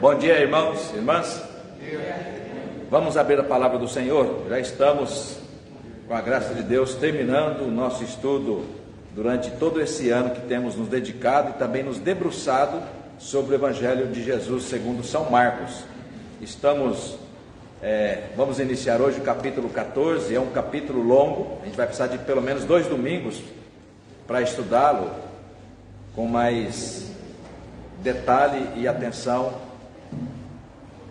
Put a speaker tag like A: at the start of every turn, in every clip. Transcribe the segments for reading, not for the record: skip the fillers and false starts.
A: Bom dia, irmãos e irmãs. Vamos abrir a palavra do Senhor. Já estamos, com a graça de Deus, terminando o nosso estudo durante todo esse ano que temos nos dedicado e também nos debruçado sobre o Evangelho de Jesus segundo São Marcos. Vamos iniciar hoje o capítulo 14, é um capítulo longo, a gente vai precisar de pelo menos 2 domingos para estudá-lo com mais detalhe e atenção.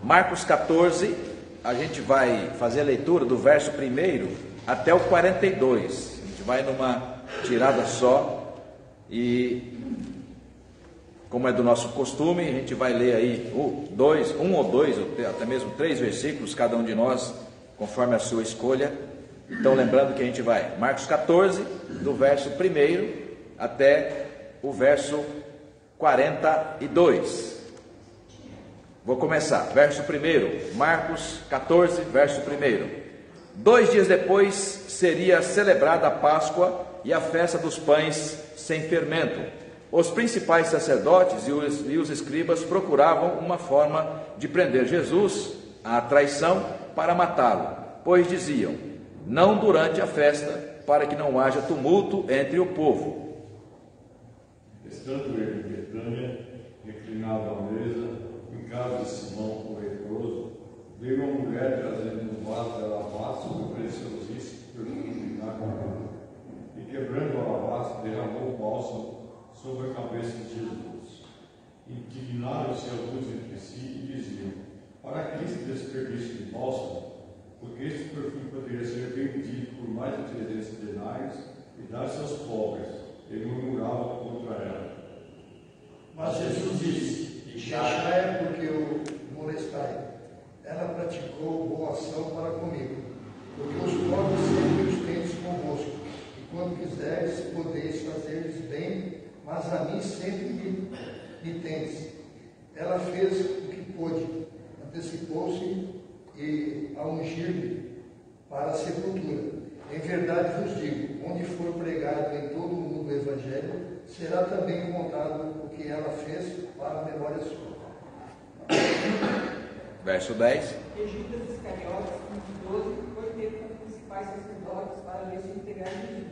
A: Marcos 14, a gente vai fazer a leitura do verso 1 até o 42, a gente vai numa tirada só e, como é do nosso costume, a gente vai ler aí um ou dois, ou até mesmo 3 versículos, cada um de nós, conforme a sua escolha. Então, lembrando que a gente vai, Marcos 14, do verso 1 até o verso 42. Vou começar, verso 1, Marcos 14, verso 1. 2 dias depois seria celebrada a Páscoa e a festa dos pães sem fermento. Os principais sacerdotes e os escribas procuravam uma forma de prender Jesus à traição para matá-lo, pois diziam: não durante a festa, para que não haja tumulto entre o povo.
B: Estando ele em Betânia, reclinado à mesa, em casa de Simão o leproso, veio uma mulher trazendo um vaso de alabastro preciosíssimo perfume de nardo, e quebrando o alabastro, derramou o bálsamo sobre a cabeça de Jesus. Indignaram-se alguns entre si e diziam: para que esse desperdício de bálsamo? Porque este perfume poderia ser vendido por mais de 300 denários e dar-se aos pobres. Ele murmurava contra ela.
C: Mas Jesus disse: deixai porque o molestai. Ela praticou boa ação para comigo, porque os pobres sempre os tendes convosco, e quando quiseres podeis fazer-lhes bem, mas a mim sempre me tendes. Ela fez o que pôde, antecipou-se e a ungir-me para a sepultura. Em verdade vos digo, onde for pregado em todo o mundo o Evangelho, será também contado o que ela fez para a memória sua.
A: Verso 10.
D: E Judas Iscariotes, um dos 12, foi ter com os principais sacerdotes para ver se entregar Jesus.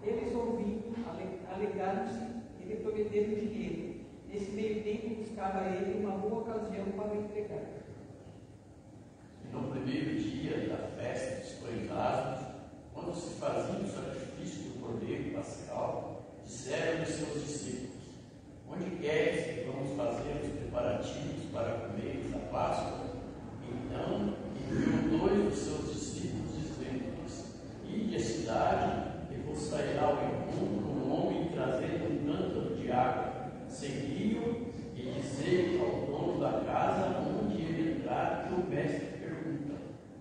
D: Eles, ouvindo, alegaram-se e lhe prometeram dinheiro. Nesse meio tempo, buscava ele uma boa ocasião para o entregar.
E: No primeiro dia da festa dos pães asmos, quando se fazia o sacrifício do cordeiro pascal, disseram os seus discípulos: onde queres que vamos fazer os preparativos para comer a Páscoa? Então enviou 2 dos seus discípulos, dizendo-lhes: ide à cidade e vos sairá ao encontro um homem trazendo um cântaro de água. Segui-o e dizei ao dono da casa onde ele entrar, que o mestre pergunta: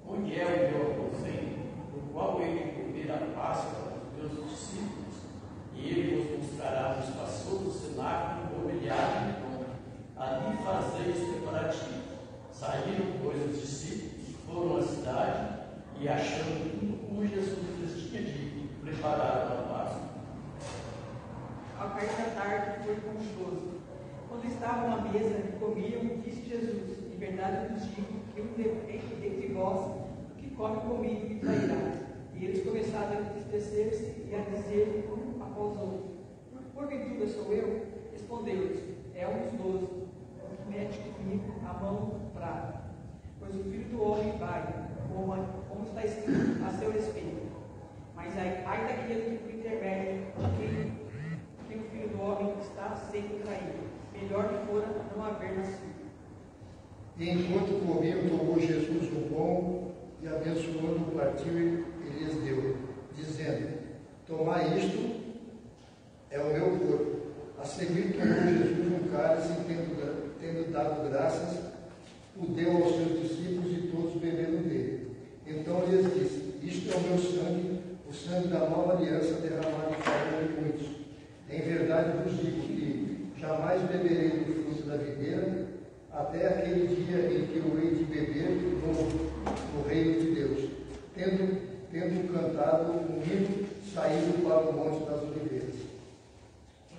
E: onde é o meu aposento, no qual ele comer a Páscoa dos meus discípulos? E ele vos mostrará um espaçoso cenáculo mobiliado de honra. Ali fazeis preparativo. Saíram, pois, os discípulos, foram à cidade e, achando tudo como Jesus lhes tinha dito, prepararam a Páscoa.
D: Ao cair da tarde, foi com os 12. Quando estavam à mesa e comiam, disse Jesus: em verdade vos digo que um dentre vós, que come comigo, me trairá. E eles começaram a entristecer-se e a dizer um após outro: porventura sou eu? Respondeu-lhes: é um dos 12, que mete comigo a mão no prato. Pois o Filho do Homem vai, como está escrito a seu respeito. Mas ai daquele que por intermédio de quem o Filho do Homem está sendo traído. Melhor que fora não haver nascido.
C: E enquanto comiam, tomou Jesus o pão e, abençoando, partiu e lhes deu, dizendo: tomai isto, é o meu corpo. A seguir tomou Jesus um cálice e, tendo dado graças, o deu aos seus discípulos e todos beberam dele. Então lhes disse: isto é o meu sangue, o sangue da nova aliança derramado em favor de muitos. Em verdade vos digo que jamais beberei do fruto da videira, até aquele dia em que eu hei de beber no reino de Deus. Tendo cantado um hino, saíram para o Monte das Oliveiras.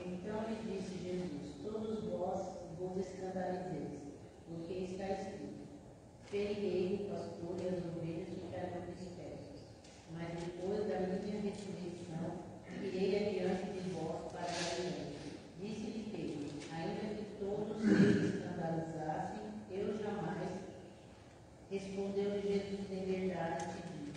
F: Então lhe disse Jesus: todos vós vos escandalizeis, porque está escrito: ferirei o pastor e as ovelhas ficarão dispersas. Mas depois da minha ressurreição, irei adiante de vós para Galiléia. Disse-lhe Pedro: ainda que todos se escandalizassem, eu jamais. Respondeu-lhe Jesus: em verdade te digo,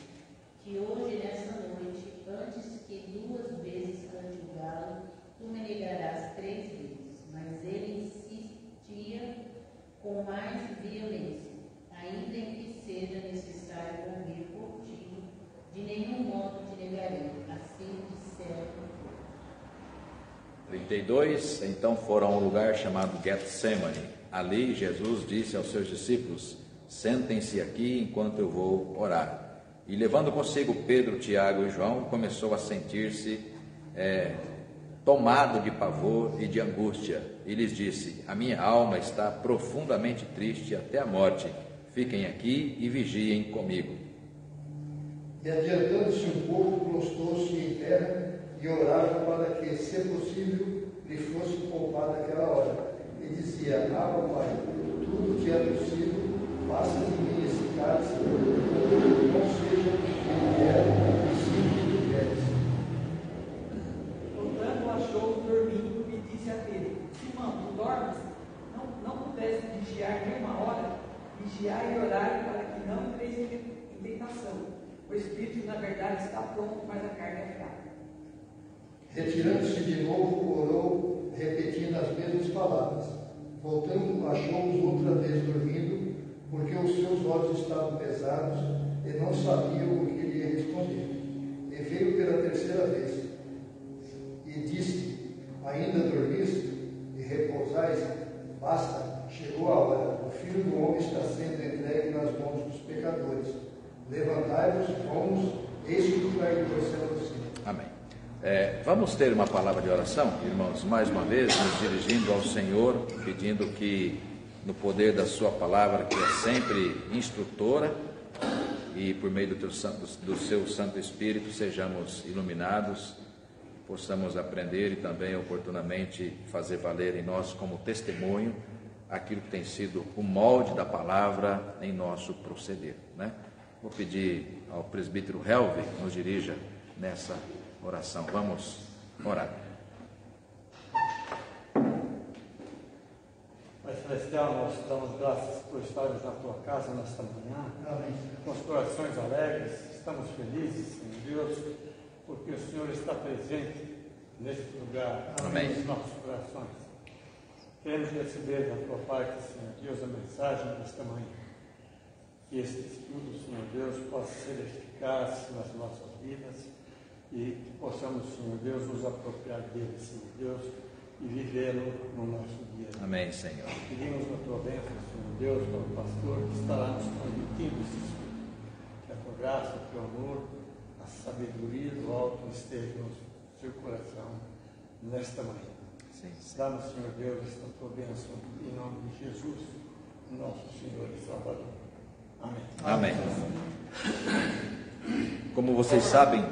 F: que hoje, nessa noite, antes que 2 vezes cante o galo, tu me negarás 3 vezes. Mas ele insistia com mais violência: ainda que seja necessário morrer por ti, de nenhum modo te negarei. Assim disseram.
A: 32. Então foram a um lugar chamado Getsemane. Ali Jesus disse aos seus discípulos: sentem-se aqui enquanto eu vou orar. E levando consigo Pedro, Tiago e João, começou a sentir-se tomado de pavor e de angústia. E lhes disse: a minha alma está profundamente triste até a morte. Fiquem aqui e vigiem comigo.
C: E adiantando-se um pouco, prostrou-se em terra e orava para que, se possível, lhe fosse poupada aquela hora. E dizia: Abba, Pai, tudo que é possível, faça de mim esse cálice, não seja o que eu quero, e sim o que tu queres.
D: Voltando, achou-o dormindo e disse a Pedro: Simão, tu dormes? Não pudeste vigiar nem uma hora? Vigiai e orai para que não entreis em tentação. O espírito, na verdade, está pronto, mas a carne é fraca.
C: Retirando-se de novo, orou, repetindo as mesmas palavras. Voltando, achou-os outra vez dormindo, porque os seus olhos estavam pesados e não sabiam o que lhe responder. E veio pela 3ª vez e disse: ainda dormis e repousais? Basta, chegou a hora. O Filho do Homem está sendo entregue nas mãos dos pecadores. Levantai-vos, vamos, eis que o traidor se aproxima.
A: Amém. Vamos ter uma palavra de oração, irmãos, mais uma vez, nos dirigindo ao Senhor, pedindo que, no poder da sua palavra, que é sempre instrutora, e por meio do seu Santo Espírito, sejamos iluminados, possamos aprender e também oportunamente fazer valer em nós como testemunho aquilo que tem sido o molde da palavra em nosso proceder, né? Vou pedir ao presbítero Helve que nos dirija nessa oração. Vamos orar.
G: Pai Celestial, nós damos graças por estarmos na tua casa nesta manhã.
C: Amém.
G: Com os corações alegres, estamos felizes, Senhor Deus, porque o Senhor está presente neste lugar,
A: Amém.
G: nos nossos corações. Queremos receber da tua parte, Senhor Deus, a mensagem desta manhã. Que este estudo, Senhor Deus, possa ser eficaz nas nossas vidas e que possamos, Senhor Deus, nos apropriar dele, Senhor Deus, e vivê-lo no nosso dia.
A: Amém, Senhor.
G: Pedimos a tua bênção, Senhor Deus, para o pastor que estará nos transmitindo esse estudo. Que a tua graça, o teu amor, a sabedoria do alto esteja no seu coração nesta manhã.
A: Sim, sim.
G: Dá-nos, Senhor Deus, esta tua bênção em nome de Jesus, nosso Senhor e Salvador. Amém.
A: Amém. Como vocês sabem,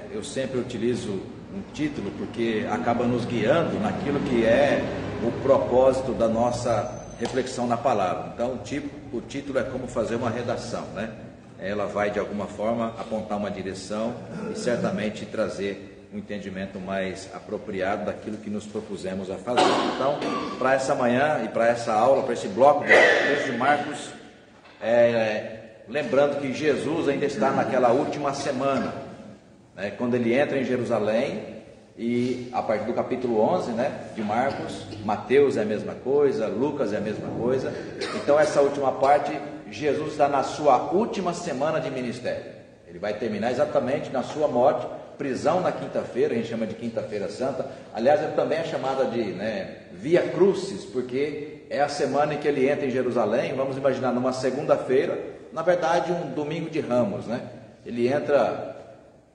A: eu sempre utilizo um título porque acaba nos guiando naquilo que é o propósito da nossa reflexão na palavra. Então, o título é como fazer uma redação, né? Ela vai, de alguma forma, apontar uma direção e certamente trazer um entendimento mais apropriado daquilo que nos propusemos a fazer. Então, para essa manhã e para essa aula, para esse bloco do texto de Marcos, lembrando que Jesus ainda está naquela última semana, né, quando ele entra em Jerusalém, e a partir do capítulo 11, né, de Marcos, Mateus é a mesma coisa, Lucas é a mesma coisa. Então essa última parte, Jesus está na sua última semana de ministério. Ele vai terminar exatamente na sua morte, prisão na quinta-feira, a gente chama de quinta-feira santa. Aliás, também é chamada de Via Crucis, porque é a semana em que ele entra em Jerusalém. Vamos imaginar numa segunda-feira, na verdade um domingo de Ramos, né? Ele entra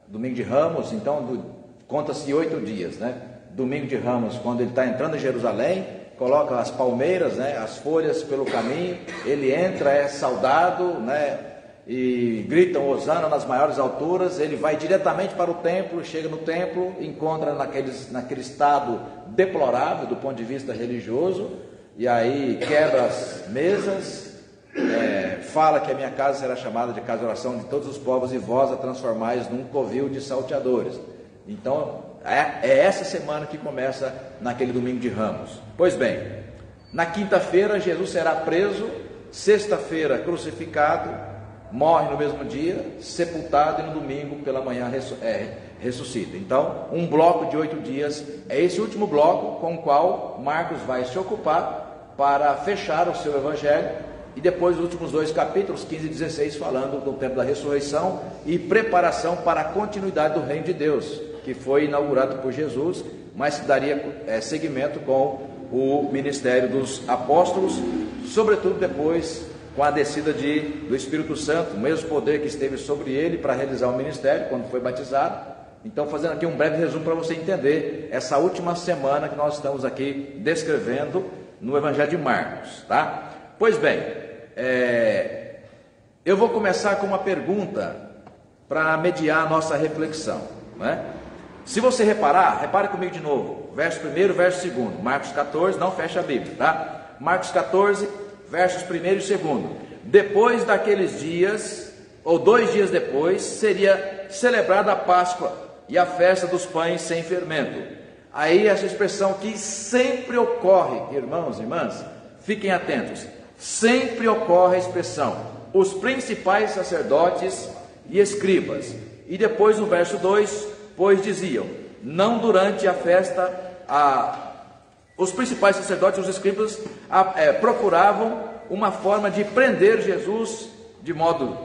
A: domingo de Ramos, então conta-se 8 dias, né? Domingo de Ramos, quando ele está entrando em Jerusalém, coloca as palmeiras, né, as folhas pelo caminho, ele entra, é saudado, né, e gritam hosana nas maiores alturas. Ele vai diretamente para o templo, chega no templo, encontra naquele estado deplorável do ponto de vista religioso, e aí quebra as mesas, fala que a minha casa será chamada de casa de oração de todos os povos, e vós a transformais num covil de salteadores. Então, é essa semana que começa naquele domingo de Ramos. Pois bem, na quinta-feira Jesus será preso, sexta-feira crucificado, morre no mesmo dia, sepultado, e no domingo pela manhã ressuscita. Então, um bloco de 8 dias, é esse último bloco com o qual Marcos vai se ocupar para fechar o seu evangelho, e depois os últimos 2 capítulos, 15 e 16, falando do tempo da ressurreição e preparação para a continuidade do reino de Deus, que foi inaugurado por Jesus, mas que daria seguimento com o ministério dos apóstolos, sobretudo depois com a descida do Espírito Santo, o mesmo poder que esteve sobre ele para realizar o ministério quando foi batizado. Então, fazendo aqui um breve resumo para você entender essa última semana que nós estamos aqui descrevendo no Evangelho de Marcos, tá? Pois bem, eu vou começar com uma pergunta para mediar a nossa reflexão, né? Se você repare comigo de novo, verso 1, verso 2, Marcos 14, não fecha a Bíblia, tá? Marcos 14, versos 1 e 2. Depois daqueles dias, ou 2 dias depois, seria celebrada a Páscoa e a festa dos pães sem fermento. Aí essa expressão que sempre ocorre, irmãos e irmãs, fiquem atentos, sempre ocorre a expressão, os principais sacerdotes e escribas. E depois no verso 2, pois diziam, não durante a festa, os principais sacerdotes e os escribas procuravam uma forma de prender Jesus, de modo,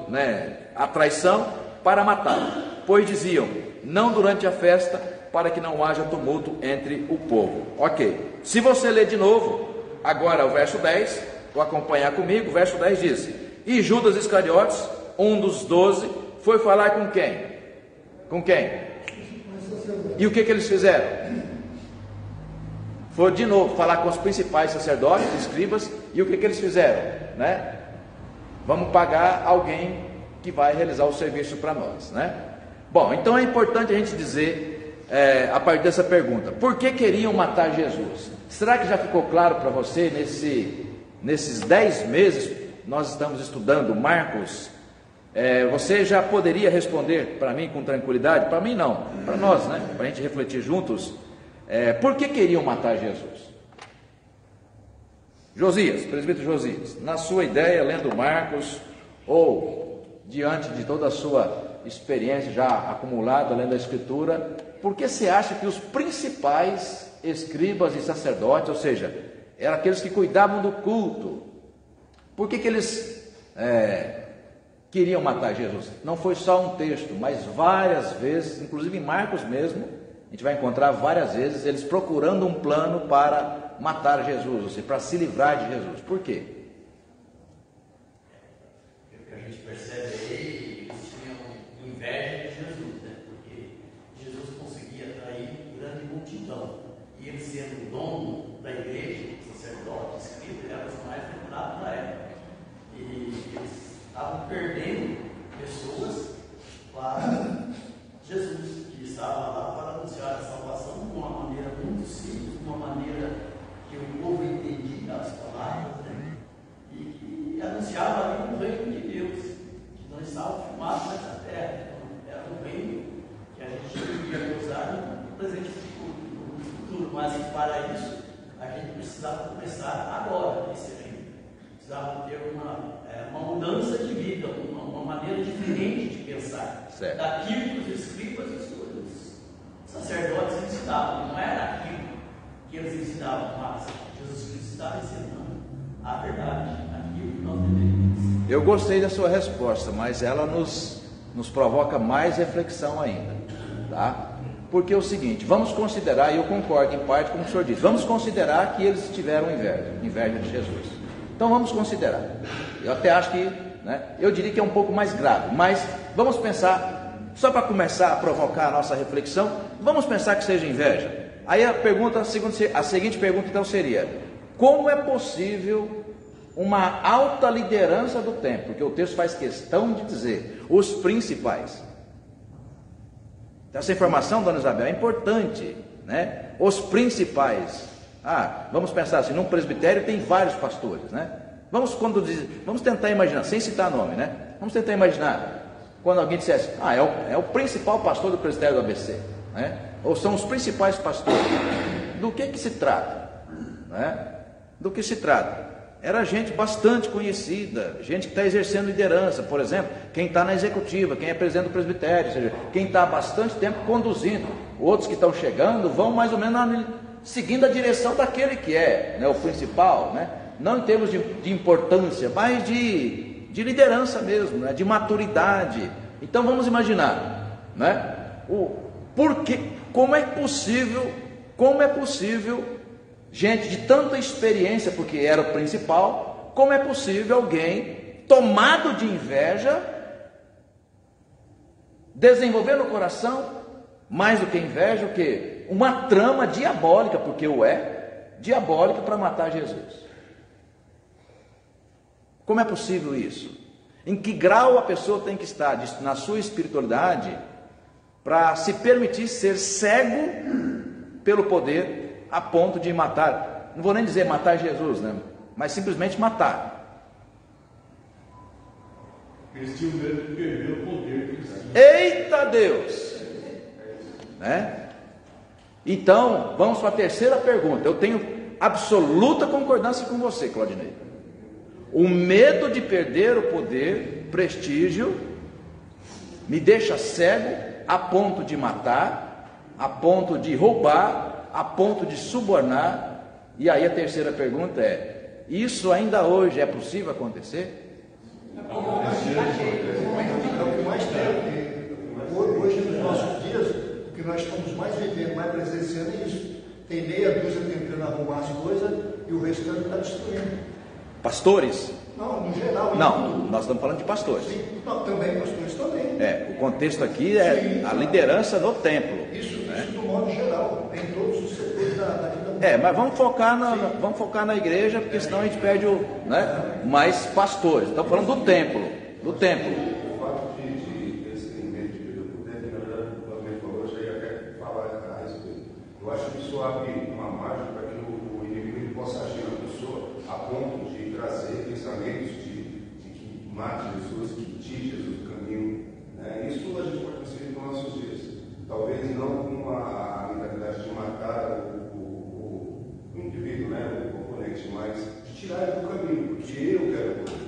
A: a traição, para matá-lo, pois diziam, não durante a festa, para que não haja tumulto entre o povo. Ok, se você ler de novo, agora o verso 10, vou acompanhar comigo, o verso 10 diz, e Judas Iscariotes, um dos 12, foi falar com quem? Com quem? E o que eles fizeram? Foi de novo falar com os principais sacerdotes, escribas, e o que eles fizeram? Vamos pagar alguém que vai realizar o serviço para nós, Bom, então é importante a gente dizer, a partir dessa pergunta, por que queriam matar Jesus? Será que já ficou claro para você, nesses 10 meses, nós estamos estudando Marcos? Você já poderia responder para mim com tranquilidade? Para mim não, para nós, para a gente refletir juntos. Por que queriam matar Jesus? Josias, presbítero Josias, na sua ideia, lendo Marcos, ou diante de toda a sua experiência já acumulada lendo a Escritura, por que você acha que os principais escribas e sacerdotes, ou seja, eram aqueles que cuidavam do culto, por que eles queriam matar Jesus? Não foi só um texto, mas várias vezes, inclusive em Marcos mesmo, a gente vai encontrar várias vezes eles procurando um plano para matar Jesus, ou seja, para se livrar de Jesus. Por quê?
E: O que a gente percebe aí, eles tinham inveja de Jesus, porque Jesus conseguia atrair grande multidão, e ele sendo o dono da igreja, sacerdote, escriba, era os mais lembrados da época, e eles estavam perdendo pessoas para Jesus, que estava lá para anunciar a salvação de uma maneira muito simples, de uma maneira que o povo entendia as palavras, e que anunciava ali o reino de Deus, que não estava firmado nessa terra. Então, era um reino que a gente devia gozar no presente e no futuro, mas para isso a gente precisava começar agora esse reino. Precisava ter uma mudança de vida, uma maneira diferente de pensar,
A: certo,
E: daquilo que os escribas e os sacerdotes ensinavam. Não era aquilo que eles ensinavam, mas Jesus Cristo estava ensinando a verdade, aquilo que nós devemos.
A: Eu gostei da sua resposta, mas ela nos provoca mais reflexão ainda, tá? Porque é o seguinte, vamos considerar, e eu concordo em parte com o senhor disse, vamos considerar que eles tiveram inveja de Jesus. Então vamos considerar. Eu até acho que, eu diria que é um pouco mais grave, mas vamos pensar, só para começar a provocar a nossa reflexão, vamos pensar que seja inveja. Aí a seguinte pergunta então seria, como é possível uma alta liderança do tempo? Porque o texto faz questão de dizer, os principais. Então, essa informação, dona Isabel, é importante, Os principais, Vamos pensar assim, num presbitério tem vários pastores, né? Vamos tentar imaginar, sem citar nome, né? Vamos tentar imaginar, quando alguém dissesse, é o principal pastor do presbitério do ABC, né? Ou são os principais pastores. Do que se trata? Né? Do que se trata? Era gente bastante conhecida, gente que está exercendo liderança, por exemplo, quem está na executiva, quem é presidente do presbitério, ou seja, quem está há bastante tempo conduzindo. Outros que estão chegando vão mais ou menos seguindo a direção daquele que é, né, o principal, né? Não em termos de importância, mas de liderança mesmo, né, de maturidade. Então vamos imaginar, né, como é possível, gente de tanta experiência, porque era o principal, como é possível alguém tomado de inveja desenvolver no coração, mais do que inveja, o quê? Uma trama diabólica, porque diabólica para matar Jesus. Como é possível isso? Em que grau a pessoa tem que estar na sua espiritualidade para se permitir ser cego pelo poder a ponto de matar? Não vou nem dizer matar Jesus, né? Mas simplesmente matar.
B: Eles tinham medo de perder o poder que eles tinham.
A: Eita Deus! Né? Então, vamos para a terceira pergunta. Eu tenho absoluta concordância com você, Claudinei. O medo de perder o poder, prestígio, me deixa cego a ponto de matar, a ponto de roubar, a ponto de subornar. E aí a terceira pergunta é: isso ainda hoje é possível acontecer?
C: É o que mais tem. Hoje, nos nossos dias, o que nós estamos mais vivendo, mais presenciando é isso. Tem meia dúzia tentando arrumar as coisas e o restante está destruindo.
A: Pastores?
C: Não, no geral.
A: Não, nós estamos falando de pastores.
C: Sim, não, também, pastores também.
A: O contexto aqui é a liderança no templo.
C: Isso do modo geral, em todos os setores da vida.
A: Mas vamos focar na igreja, porque senão a gente perde mais pastores. Estamos falando do templo.
H: O fato de esse medo de perder o poder, na verdade, o Flamengo falou, eu já ia até falar a respeito. Eu acho que isso abre uma margem para que o inimigo possa agir na pessoa a ponto de trazer pensamentos de que mate Jesus, que tire Jesus do caminho. Né? Isso a gente pode perceber nos nossos dias. Talvez não com a mentalidade de matar o indivíduo, né? O componente, mas de tirar ele do caminho, porque eu quero poder.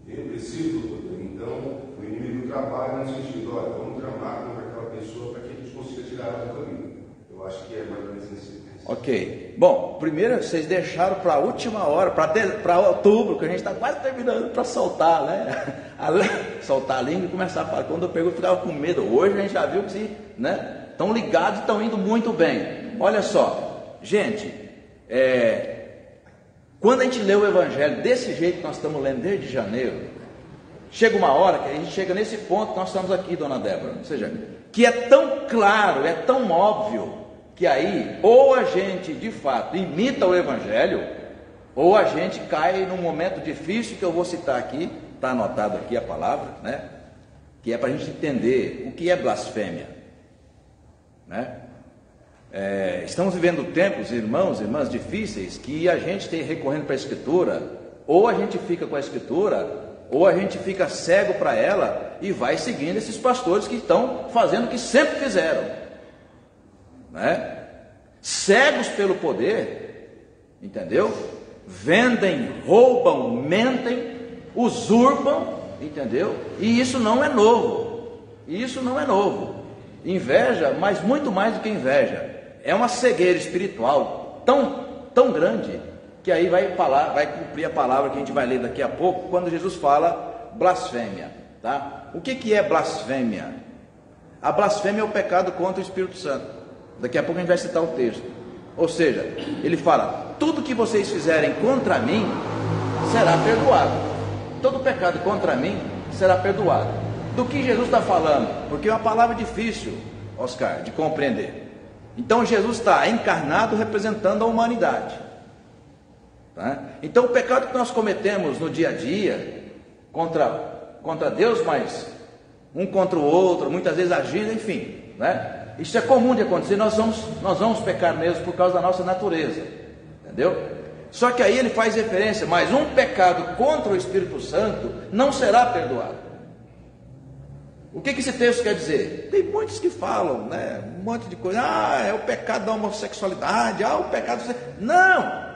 H: Eu preciso do poder. Então, o inimigo trabalha no sentido, vamos tramar contra aquela pessoa para que a gente consiga tirar ela do caminho. Eu acho que é mais ou menos nesse sentido. Ok. Bom, primeiro vocês deixaram para a última hora, para outubro, que a gente está quase terminando, para soltar, né? Soltar a língua e começar a falar. Quando eu pego, eu ficava com medo. Hoje a gente já viu que estão ligados e estão indo muito bem. Olha só, gente, quando a gente lê o Evangelho desse jeito que nós estamos lendo desde janeiro, chega uma hora que a gente chega nesse ponto que nós estamos aqui, dona Débora, ou seja, que é tão claro, é tão óbvio, que aí ou a gente de fato imita o Evangelho, ou a gente cai num momento difícil que eu vou citar aqui, está anotado aqui a palavra, né? Que é para a gente entender o que é blasfêmia, né? Estamos vivendo tempos, irmãos e irmãs, difíceis, que a gente tem recorrendo para a Escritura, ou a gente fica com a Escritura, ou a gente fica cego para ela e vai seguindo esses pastores que estão fazendo o que sempre fizeram, né? Cegos pelo poder, entendeu? Vendem, roubam, mentem, usurpam, entendeu? E isso não é novo. Inveja, mas muito mais do que inveja, é uma cegueira espiritual tão grande, que aí vai cumprir a palavra que a gente vai ler daqui a pouco, quando Jesus fala blasfêmia, tá? O que é blasfêmia? A blasfêmia é o pecado contra o Espírito Santo. Daqui a pouco a gente vai citar o texto. Ou seja, ele fala: tudo que vocês fizerem contra mim será perdoado. Todo pecado contra mim será perdoado. Do que Jesus está falando? Porque é uma palavra difícil, Oscar, de compreender. Então Jesus está encarnado representando a humanidade, tá? Então o pecado que nós cometemos no dia a dia contra Deus, mas um contra o outro, muitas vezes agindo, enfim, né? Isso é comum de acontecer. Nós vamos pecar mesmo por causa da nossa natureza,
A: Entendeu? Só que aí ele faz referência, mas um pecado contra o Espírito Santo não será perdoado. O que esse texto quer dizer? Tem muitos que falam, né, um monte de coisa, é o pecado da homossexualidade, o pecado... Não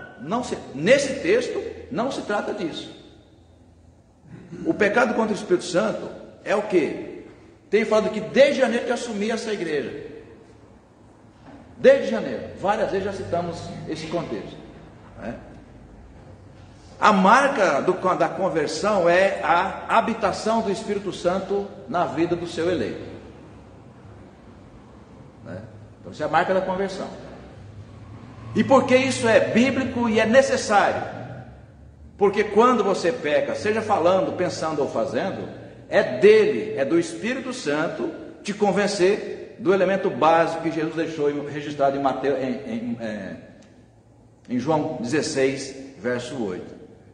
A: nesse texto não se trata disso. O pecado contra o Espírito Santo é o quê? Tem falado que desde janeiro que assumi essa igreja. Desde janeiro, várias vezes já citamos esse contexto, né? A marca da conversão é a habitação do Espírito Santo na vida do seu eleito, né? Então isso é a marca da conversão. E por que isso é bíblico e é necessário? Porque quando você peca, seja falando, pensando ou fazendo, é dele, é do Espírito Santo te convencer do elemento básico que Jesus deixou registrado em João 16, verso 8,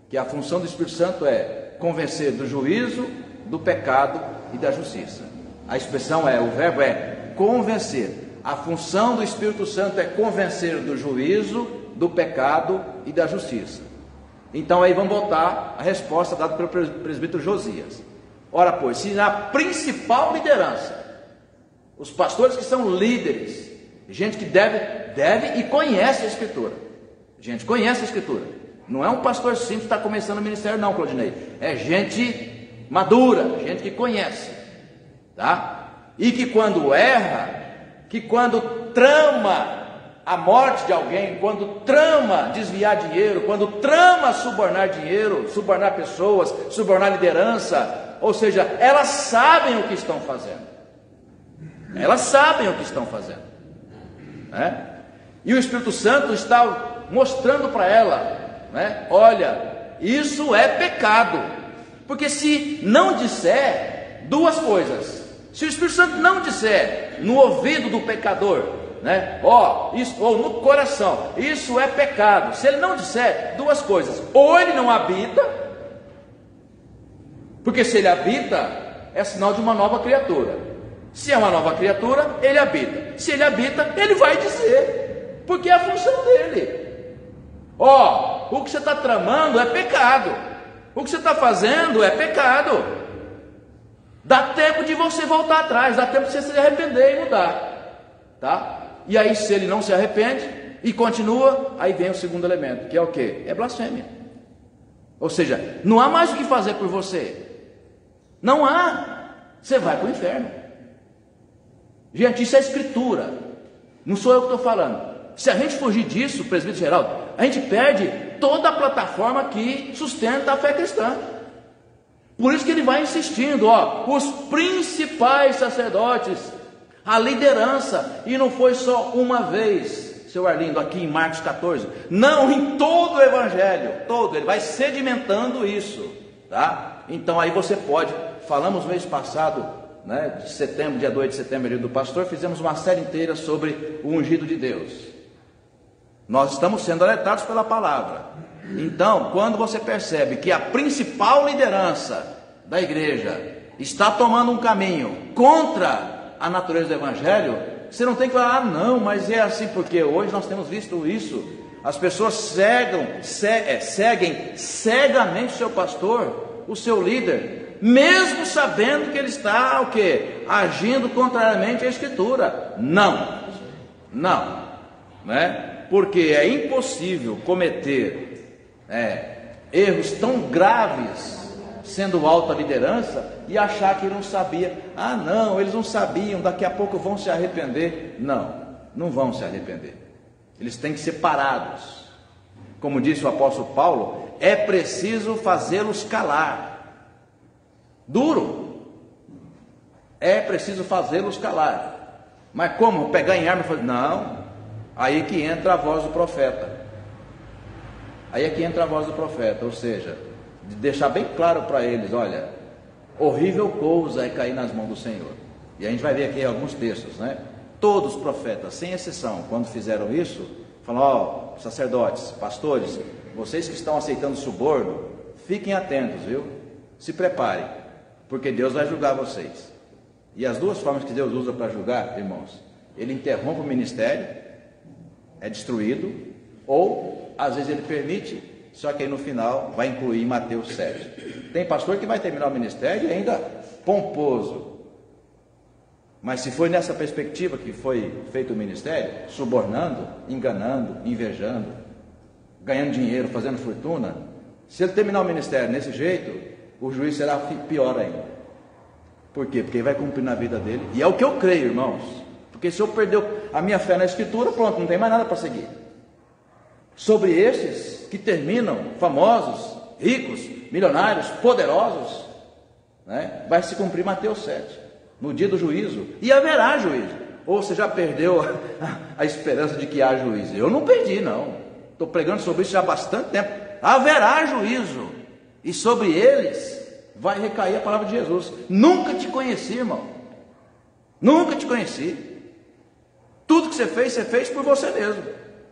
A: que a função do Espírito Santo é convencer do juízo, do pecado e da justiça. A expressão o verbo é convencer. A função do Espírito Santo é convencer do juízo, do pecado e da justiça. Então aí vamos voltar à resposta dada pelo presbítero Josias. Ora pois, se na principal liderança, os pastores que são líderes, gente que deve e conhece a Escritura, gente conhece a Escritura, não é um pastor simples que está começando o ministério não, Claudinei, é gente madura, gente que conhece, tá? E que quando erra, que quando trama a morte de alguém, quando trama desviar dinheiro, quando trama subornar dinheiro, subornar pessoas, subornar liderança, ou seja, elas sabem o que estão fazendo. Elas sabem o que estão fazendo, né? E o Espírito Santo está mostrando para ela, né? Olha, isso é pecado. Porque se não disser duas coisas, se o Espírito Santo não disser no ouvido do pecador, né? Isso, ou no coração, isso é pecado. Se ele não disser duas coisas, ou ele não habita, porque se ele habita, é sinal de uma nova criatura. Se é uma nova criatura, ele habita. Se ele habita, ele vai dizer, porque é a função dele. O que você está tramando é pecado. O que você está fazendo é pecado. Dá tempo de você voltar atrás, dá tempo de você se arrepender e mudar, tá? E aí, se ele não se arrepende e continua, aí vem o segundo elemento, que é o quê? É blasfêmia. Ou seja, não há mais o que fazer por você. Não há. Você vai para o inferno. Gente, isso é Escritura. Não sou eu que estou falando. Se a gente fugir disso, presbítero Geraldo, a gente perde toda a plataforma que sustenta a fé cristã. Por isso que ele vai insistindo, os principais sacerdotes, a liderança, e não foi só uma vez, seu Arlindo, aqui em Marcos 14, não, em todo o Evangelho, todo, ele vai sedimentando isso, tá? Então aí você pode, falamos mês passado, né, de setembro, dia 2 de setembro, do pastor, fizemos uma série inteira sobre o ungido de Deus. Nós estamos sendo alertados pela palavra. Então, quando você percebe que a principal liderança da igreja está tomando um caminho contra a natureza do Evangelho, você não tem que falar, não, mas é assim, porque hoje nós temos visto isso. As pessoas seguem cegamente o seu pastor, o seu líder, mesmo sabendo que ele está o quê? Agindo contrariamente à Escritura. Não, né? Porque é impossível cometer erros tão graves sendo alta liderança e achar que não sabia. Não, eles não sabiam, daqui a pouco vão se arrepender. Não vão se arrepender. Eles têm que ser parados. Como disse o apóstolo Paulo, é preciso fazê-los calar. Duro. É preciso fazê-los calar. Mas como? Pegar em arma e fazer? Não. Aí que entra a voz do profeta. Aí é que entra a voz do profeta, ou seja, de deixar bem claro para eles, olha, horrível coisa é cair nas mãos do Senhor. E a gente vai ver aqui alguns textos, né? Todos os profetas, sem exceção, quando fizeram isso, falaram, sacerdotes, pastores, vocês que estão aceitando suborno, fiquem atentos, viu? Se preparem, porque Deus vai julgar vocês. E as duas formas que Deus usa para julgar, irmãos, ele interrompe o ministério, é destruído, ou às vezes ele permite, só que aí no final vai incluir Mateus 7. Tem pastor que vai terminar o ministério e ainda pomposo. Mas se foi nessa perspectiva que foi feito o ministério, subornando, enganando, invejando, ganhando dinheiro, fazendo fortuna, se ele terminar o ministério desse jeito, o juiz será pior ainda. Por quê? Porque ele vai cumprir na vida dele. E é o que eu creio, irmãos. Porque se eu perder a minha fé na Escritura, pronto, não tem mais nada para seguir. Sobre esses que terminam famosos, ricos, milionários, poderosos, né, vai se cumprir Mateus 7, no dia do juízo. E haverá juízo. Ou você já perdeu a esperança de que há juízo? Eu não perdi, não. Estou pregando sobre isso já há bastante tempo. Haverá juízo. E sobre eles vai recair a palavra de Jesus. Nunca te conheci, irmão. Nunca te conheci. Tudo que você fez por você mesmo.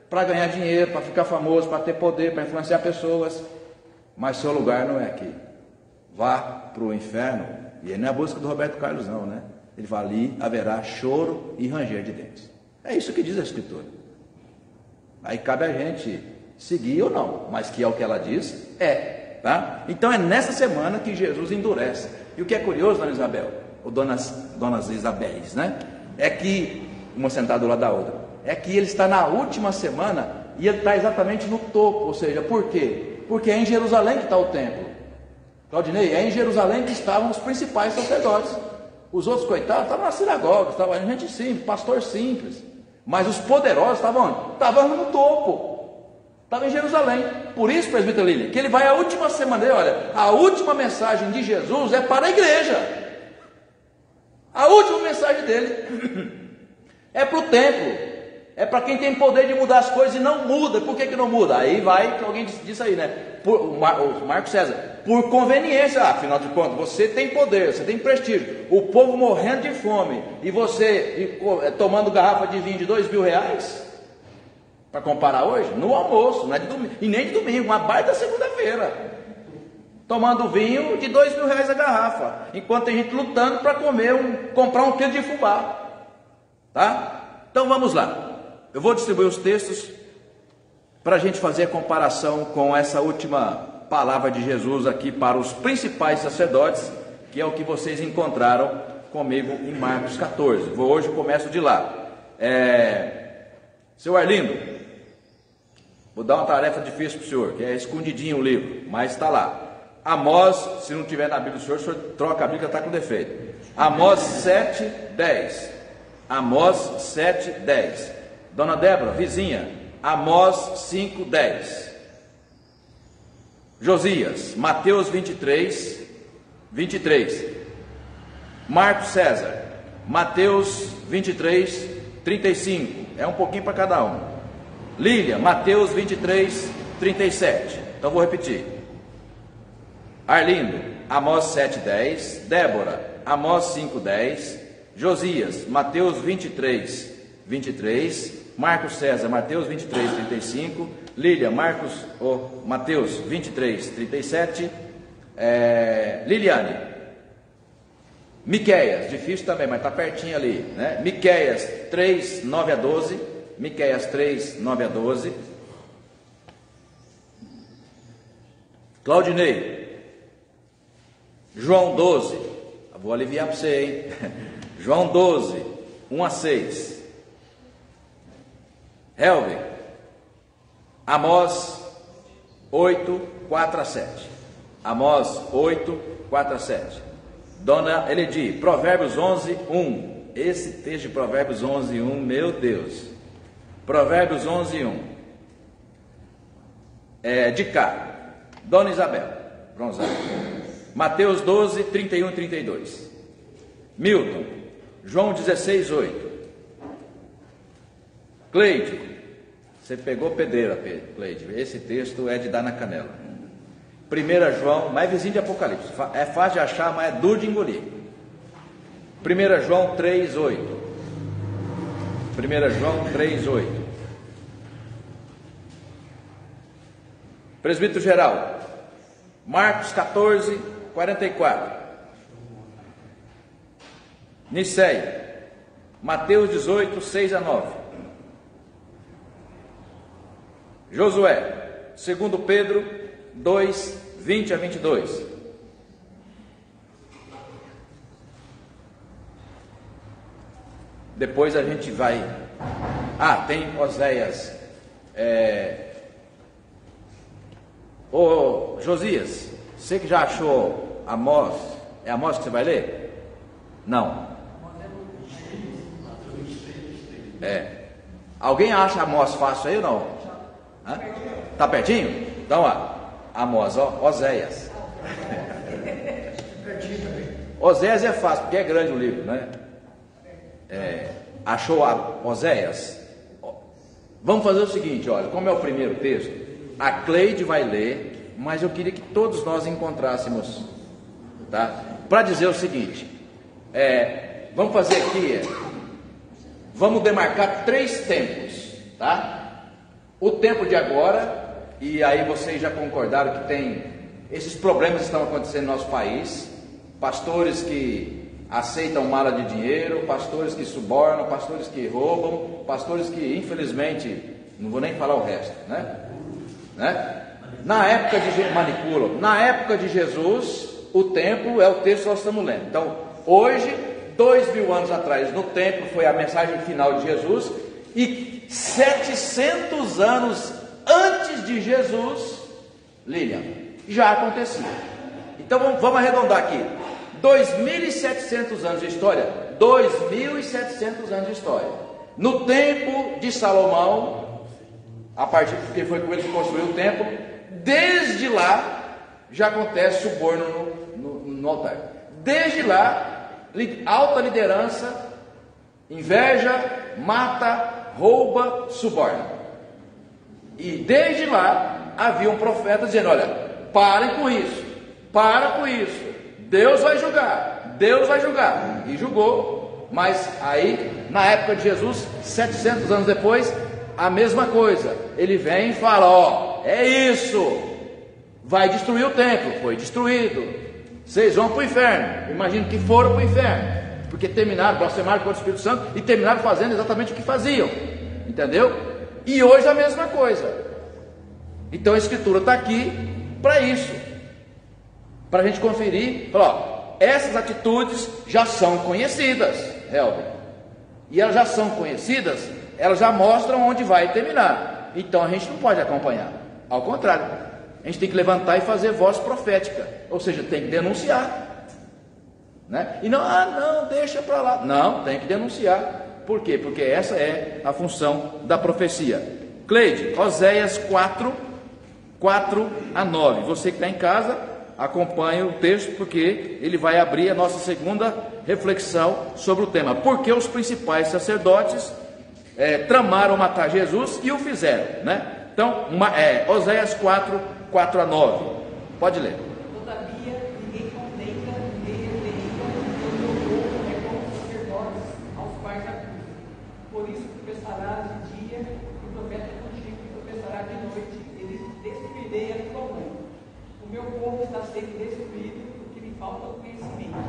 A: Para ganhar dinheiro, para ficar famoso, para ter poder, para influenciar pessoas. Mas seu lugar não é aqui. Vá para o inferno. E aí não é a busca do Roberto Carlos, não, né? Ele fala: ali haverá choro e ranger de dentes. É isso que diz a Escritura. Aí cabe a gente seguir ou não, mas que é o que ela diz, tá? Então é nessa semana que Jesus endurece. E o que é curioso, dona Isabel, ou donas Isabéis, né? É que, uma sentada do lado da outra, é que ele está na última semana e ele está exatamente no topo. Ou seja, por quê? Porque é em Jerusalém que está o templo. Claudinei, é em Jerusalém que estavam os principais sacerdotes. Os outros coitados estavam na sinagoga, estavam gente simples, pastor simples. Mas os poderosos estavam onde? Estavam no topo. Estava em Jerusalém. Por isso, presbítero Lília, que ele vai à última semana dele. Olha, a última mensagem de Jesus é para a igreja. A última mensagem dele é para o templo. É para quem tem poder de mudar as coisas e não muda. Por que não muda? Aí vai, que alguém disse aí, né? O Marco César, por conveniência. Afinal de contas, você tem poder, você tem prestígio. O povo morrendo de fome e você tomando garrafa de vinho de R$2.000. Para comparar hoje, no almoço, não é de domingo, e nem de domingo, uma baita segunda-feira, tomando vinho de R$2.000 a garrafa, enquanto tem gente lutando para comprar um quilo de fubá, tá? Então vamos lá, eu vou distribuir os textos para a gente fazer a comparação com essa última palavra de Jesus aqui para os principais sacerdotes, que é o que vocês encontraram comigo em Marcos 14. Hoje eu começo de lá. Seu Arlindo, vou dar uma tarefa difícil para o senhor, que é escondidinho o livro, mas está lá. Amós, se não tiver na Bíblia do senhor, o senhor troca a Bíblia, está com defeito. Amós 7:10. Amós 7:10. Dona Débora, vizinha, Amós 5:10. Josias, Mateus 23:23. Marcos César, Mateus 23:35. É um pouquinho para cada um. Lília, Mateus 23:37. Então vou repetir. Arlindo, Amós 7:10. Débora, Amós 5:10. Josias, Mateus 23:23. Marcos César, Mateus 23:35. Lília, Mateus 23:37. Liliane, Miqueias, difícil também, mas está pertinho ali, né? Miqueias 3:9-12. Miqueias 3:9-12. Claudinei, João 12. Vou aliviar para você, hein? João 12, 1-6. Helvig, Amós 8, 4-7. Amós 8, 4-7. Dona Eledi, Provérbios 11, 1. Esse texto de Provérbios 11, 1, meu Deus. Provérbios 11, 1. De cá. Dona Isabel, Bronzado. Mateus 12, 31 e 32. Milton, João 16, 8. Cleide, você pegou pedreira, Cleide. Esse texto é de dar na canela. 1 João, mais vizinho de Apocalipse. É fácil de achar, mas é duro de engolir. 1 João 3, 8. 1 João 3, 8. Presbítero Geral, Marcos 14, 44. Niceia, Mateus 18, 6-9. Josué, 2 Pedro 2, 20 a 22. Depois a gente vai... tem Oséias. Ô Josias, você que já achou Amós, é Amós que você vai ler? Não. Alguém acha Amós fácil aí ou não? Tá pertinho? Então, Amós, Oséias. Oséias é fácil, porque é grande o livro, né? Achou Oséias? Vamos fazer o seguinte, olha, como é o primeiro texto, a Cleide vai ler, mas eu queria que todos nós encontrássemos, tá? Para dizer o seguinte, vamos fazer aqui, vamos demarcar 3 tempos, tá? O tempo de agora, e aí vocês já concordaram que tem esses problemas que estão acontecendo no nosso país, pastores que aceitam mala de dinheiro, pastores que subornam, pastores que roubam, pastores que infelizmente, não vou nem falar o resto, né? Na época de manipulam, na época de Jesus, o templo é o texto que nós estamos lendo. Então, hoje, 2000 anos atrás, no templo foi a mensagem final de Jesus, e 700 anos antes de Jesus, Lilian, já acontecia. Então vamos arredondar aqui. 2.700 anos de história. 2.700 anos de história. No tempo de Salomão, a partir porque foi com ele que construiu o templo, desde lá já acontece suborno no altar. Desde lá, alta liderança, inveja, mata, rouba, suborna. E desde lá havia um profeta dizendo: olha, parem com isso, para com isso. Deus vai julgar, Deus vai julgar. E julgou, mas aí, na época de Jesus, 700 anos depois, a mesma coisa. Ele vem e fala: é isso, vai destruir o templo. Foi destruído, vocês vão para o inferno. Imagino que foram para o inferno, porque terminaram, blasfemaram contra o Espírito Santo e terminaram fazendo exatamente o que faziam, entendeu? E hoje a mesma coisa. Então a Escritura está aqui para isso, para a gente conferir, falar: essas atitudes já são conhecidas, Helder, e elas já são conhecidas, elas já mostram onde vai terminar. Então a gente não pode acompanhar, ao contrário, a gente tem que levantar e fazer voz profética, ou seja, tem que denunciar, né? E não, deixa para lá, não, tem que denunciar. Por quê? Porque essa é a função da profecia. Cleide, Oséias 4 a 9, você que está em casa, acompanhe o texto, porque ele vai abrir a nossa segunda reflexão sobre o tema. Por que os principais sacerdotes tramaram matar Jesus e o fizeram, né? Então, Oséias 4 a 9, pode ler.
D: Todavia, ninguém contenta, ninguém referenda, pois o povo é como sacerdotes, aos quais acusa. Por isso tropeçarás de dia, e o profeta contigo tropeçará de noite, e destruirei a tua mãe. O meu povo está sendo destruído porque lhe falta o conhecimento.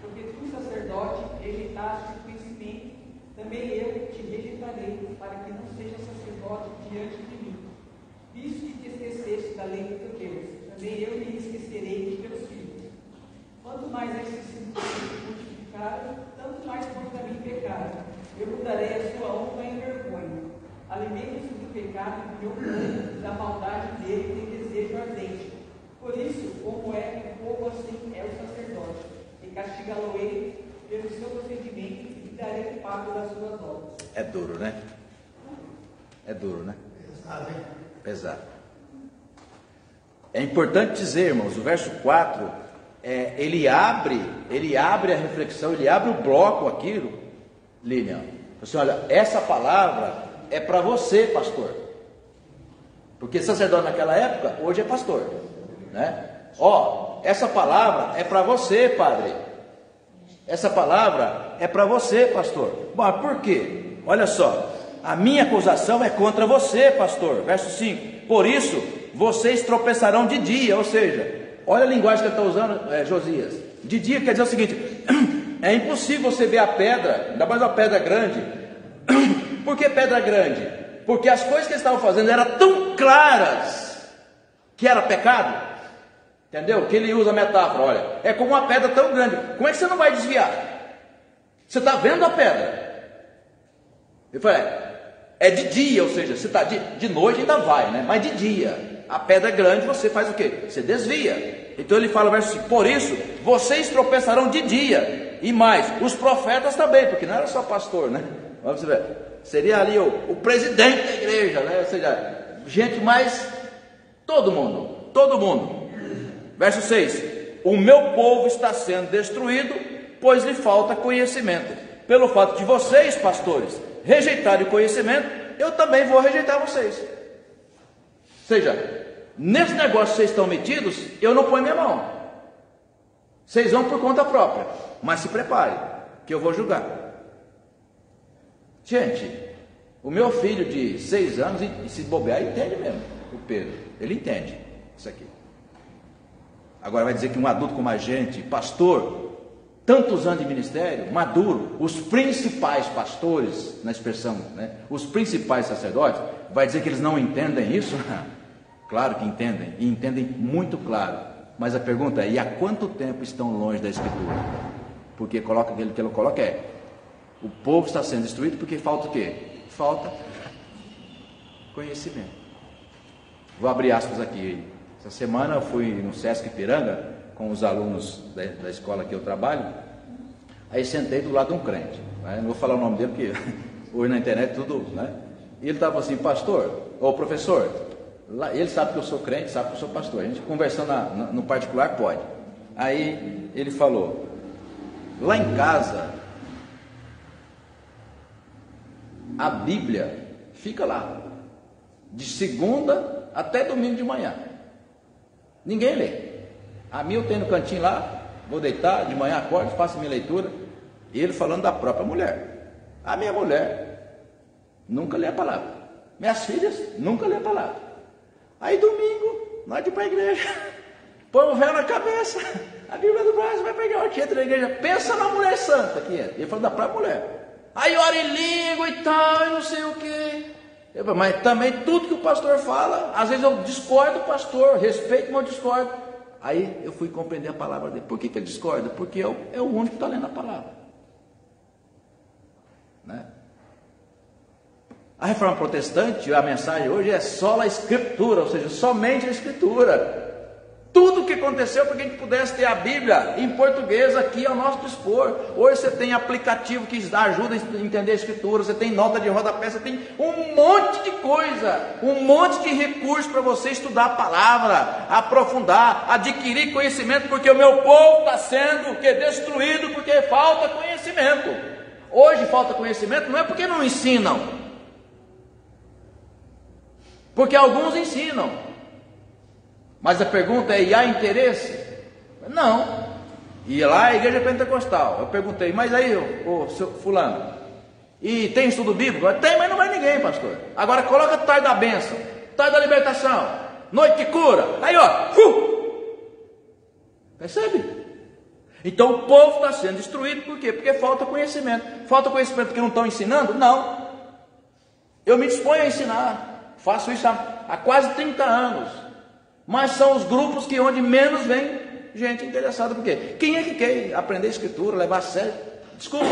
D: Porque tu, sacerdote, rejeitaste o conhecimento, também eu te rejeitarei, para que não seja sacerdote diante de mim. Visto que te esqueceste da lei do teu Deus, também eu me esquecerei de teus filhos. Quanto mais estes se multiplicaram, tanto mais contra mim pecaram. Eu mudarei a sua honra em vergonha. Alimente-se do pecado do meu povo, da maldade dele tem desejo ardente. Por isso, como é que o povo assim é o sacerdote, e castigá-lo-ei pelo seu procedimento e darei o pago das suas obras.
A: É duro, né? É duro, né?
C: Pesado, hein?
A: Pesado. É importante dizer, irmãos, o verso 4, ele abre a reflexão, ele abre o bloco aqui, Lilian. Assim, olha, essa palavra é para você, pastor. Porque sacerdote naquela época, hoje é pastor, né? Essa palavra é para você, padre. Essa palavra é para você, pastor. Bom, por quê? Olha só, a minha acusação é contra você, pastor. Verso 5, por isso vocês tropeçarão de dia. Ou seja, olha a linguagem que ele está usando, Josias. De dia quer dizer o seguinte: é impossível você ver a pedra, ainda mais uma pedra grande. Por que pedra grande? Porque as coisas que eles estavam fazendo eram tão claras que era pecado, entendeu? Que ele usa a metáfora, olha, é como uma pedra tão grande, como é que você não vai desviar? Você está vendo a pedra? Eu falei, é de dia, ou seja, você está de noite ainda vai, né? Mas de dia, a pedra é grande, você faz o quê? Você desvia. Então ele fala, verso 5, por isso, vocês tropeçarão de dia, e mais, os profetas também, porque não era só pastor, né? Vamos ver, seria ali o presidente da igreja, né? Ou seja, gente mais, todo mundo. Verso 6, o meu povo está sendo destruído, pois lhe falta conhecimento. Pelo fato de vocês, pastores, rejeitarem o conhecimento, eu também vou rejeitar vocês. Ou seja, nesse negócio que vocês estão metidos, eu não ponho minha mão. Vocês vão por conta própria, mas se preparem, que eu vou julgar. Gente, o meu filho de 6 anos, e se bobear, entende mesmo, o Pedro, ele entende isso aqui. Agora vai dizer que um adulto como a gente, pastor, tantos anos de ministério, maduro, os principais pastores, na expressão, né, os principais sacerdotes, vai dizer que eles não entendem isso? Claro que entendem, e entendem muito claro. Mas a pergunta é, e há quanto tempo estão longe da Escritura? Porque coloca aquilo que ele coloca o povo está sendo destruído porque falta o quê? Falta conhecimento. Vou abrir aspas aqui. Essa semana eu fui no Sesc Ipiranga com os alunos da escola que eu trabalho. Aí sentei do lado de um crente, né? Não vou falar o nome dele porque hoje na internet tudo, né? E ele estava assim, pastor, ou professor, ele sabe que eu sou crente, sabe que eu sou pastor, a gente conversando no particular pode. Aí ele falou, lá em casa a Bíblia fica lá de segunda até domingo de manhã, ninguém lê. A minha eu tenho no cantinho lá, vou deitar, de manhã acordo, faço minha leitura. E ele falando da própria mulher, a minha mulher nunca lê a palavra, minhas filhas nunca lê a palavra. Aí domingo, nós de ir para a igreja, põe o véu na cabeça, a Bíblia do braço, vai pegar o título da igreja, pensa na mulher santa que é. Ele falou da própria mulher, aí ora em língua e tal, e não sei o que. Mas também tudo que o pastor fala, às vezes eu discordo do pastor, respeito, mas eu discordo. Aí eu fui compreender a palavra dele. Por que ele discorda? Porque é o único que está lendo a palavra, né? A reforma protestante, a mensagem hoje é só a Escritura, ou seja, somente a Escritura. Tudo o que aconteceu para que a gente pudesse ter a Bíblia em português aqui ao nosso dispor. Hoje você tem aplicativo que ajuda a entender a Escritura, você tem nota de rodapé, você tem um monte de coisa, um monte de recursos para você estudar a palavra, aprofundar, adquirir conhecimento, porque o meu povo está sendo destruído porque falta conhecimento. Hoje falta conhecimento não é porque não ensinam, porque alguns ensinam. Mas a pergunta é, e há interesse? Não. E lá a igreja pentecostal, eu perguntei, mas aí, ô seu fulano, e tem estudo bíblico? Tem, mas não vai ninguém, pastor. Agora coloca tarde da bênção, tarde da libertação, noite de cura, aí ó, percebe? Então o povo está sendo destruído, por quê? Porque falta conhecimento. Falta conhecimento porque não estão ensinando? Não. Eu me disponho a ensinar, faço isso há quase 30 anos. Mas são os grupos que onde menos vem gente interessada. Por quê? Quem é que quer aprender a Escritura, levar a sério? Desculpa,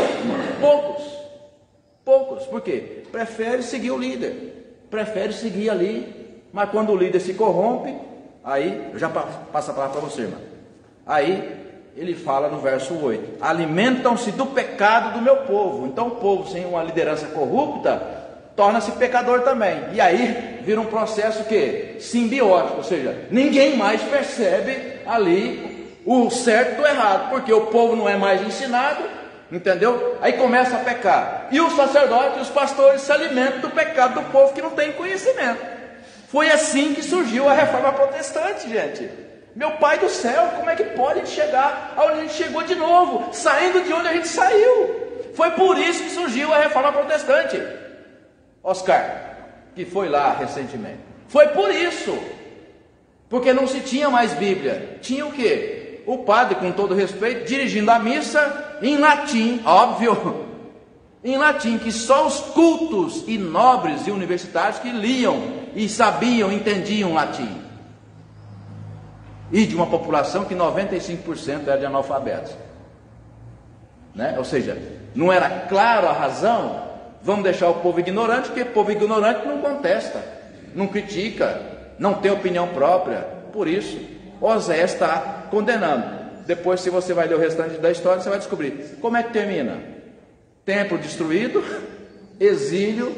A: poucos. Por quê? Prefere seguir o líder, prefere seguir ali. Mas quando o líder se corrompe, aí, eu já passo a palavra para você, irmão. Aí ele fala no verso 8, alimentam-se do pecado do meu povo. Então o povo sem uma liderança corrupta torna-se pecador também, e aí vira um processo que simbiótico, ou seja, ninguém mais percebe ali o certo do errado, porque o povo não é mais ensinado, entendeu? Aí começa a pecar, e os sacerdotes, os pastores se alimentam do pecado do povo que não tem conhecimento. Foi assim que surgiu a reforma protestante, gente. Meu pai do céu, como é que pode chegar aonde a gente chegou de novo, saindo de onde a gente saiu? Foi por isso que surgiu a reforma protestante. Oscar, que foi lá recentemente, foi por isso, porque não se tinha mais Bíblia, tinha o quê? O padre, com todo respeito, dirigindo a missa em latim, óbvio, em latim, que só os cultos e nobres e universitários que liam e sabiam, entendiam latim. E de uma população que 95% era de analfabetos, né? Ou seja, não era claro a razão, vamos deixar o povo ignorante, porque o povo ignorante não contesta, não critica, não tem opinião própria. Por isso, Oséias está condenando. Depois, se você vai ler o restante da história, você vai descobrir como é que termina. Templo destruído, exílio,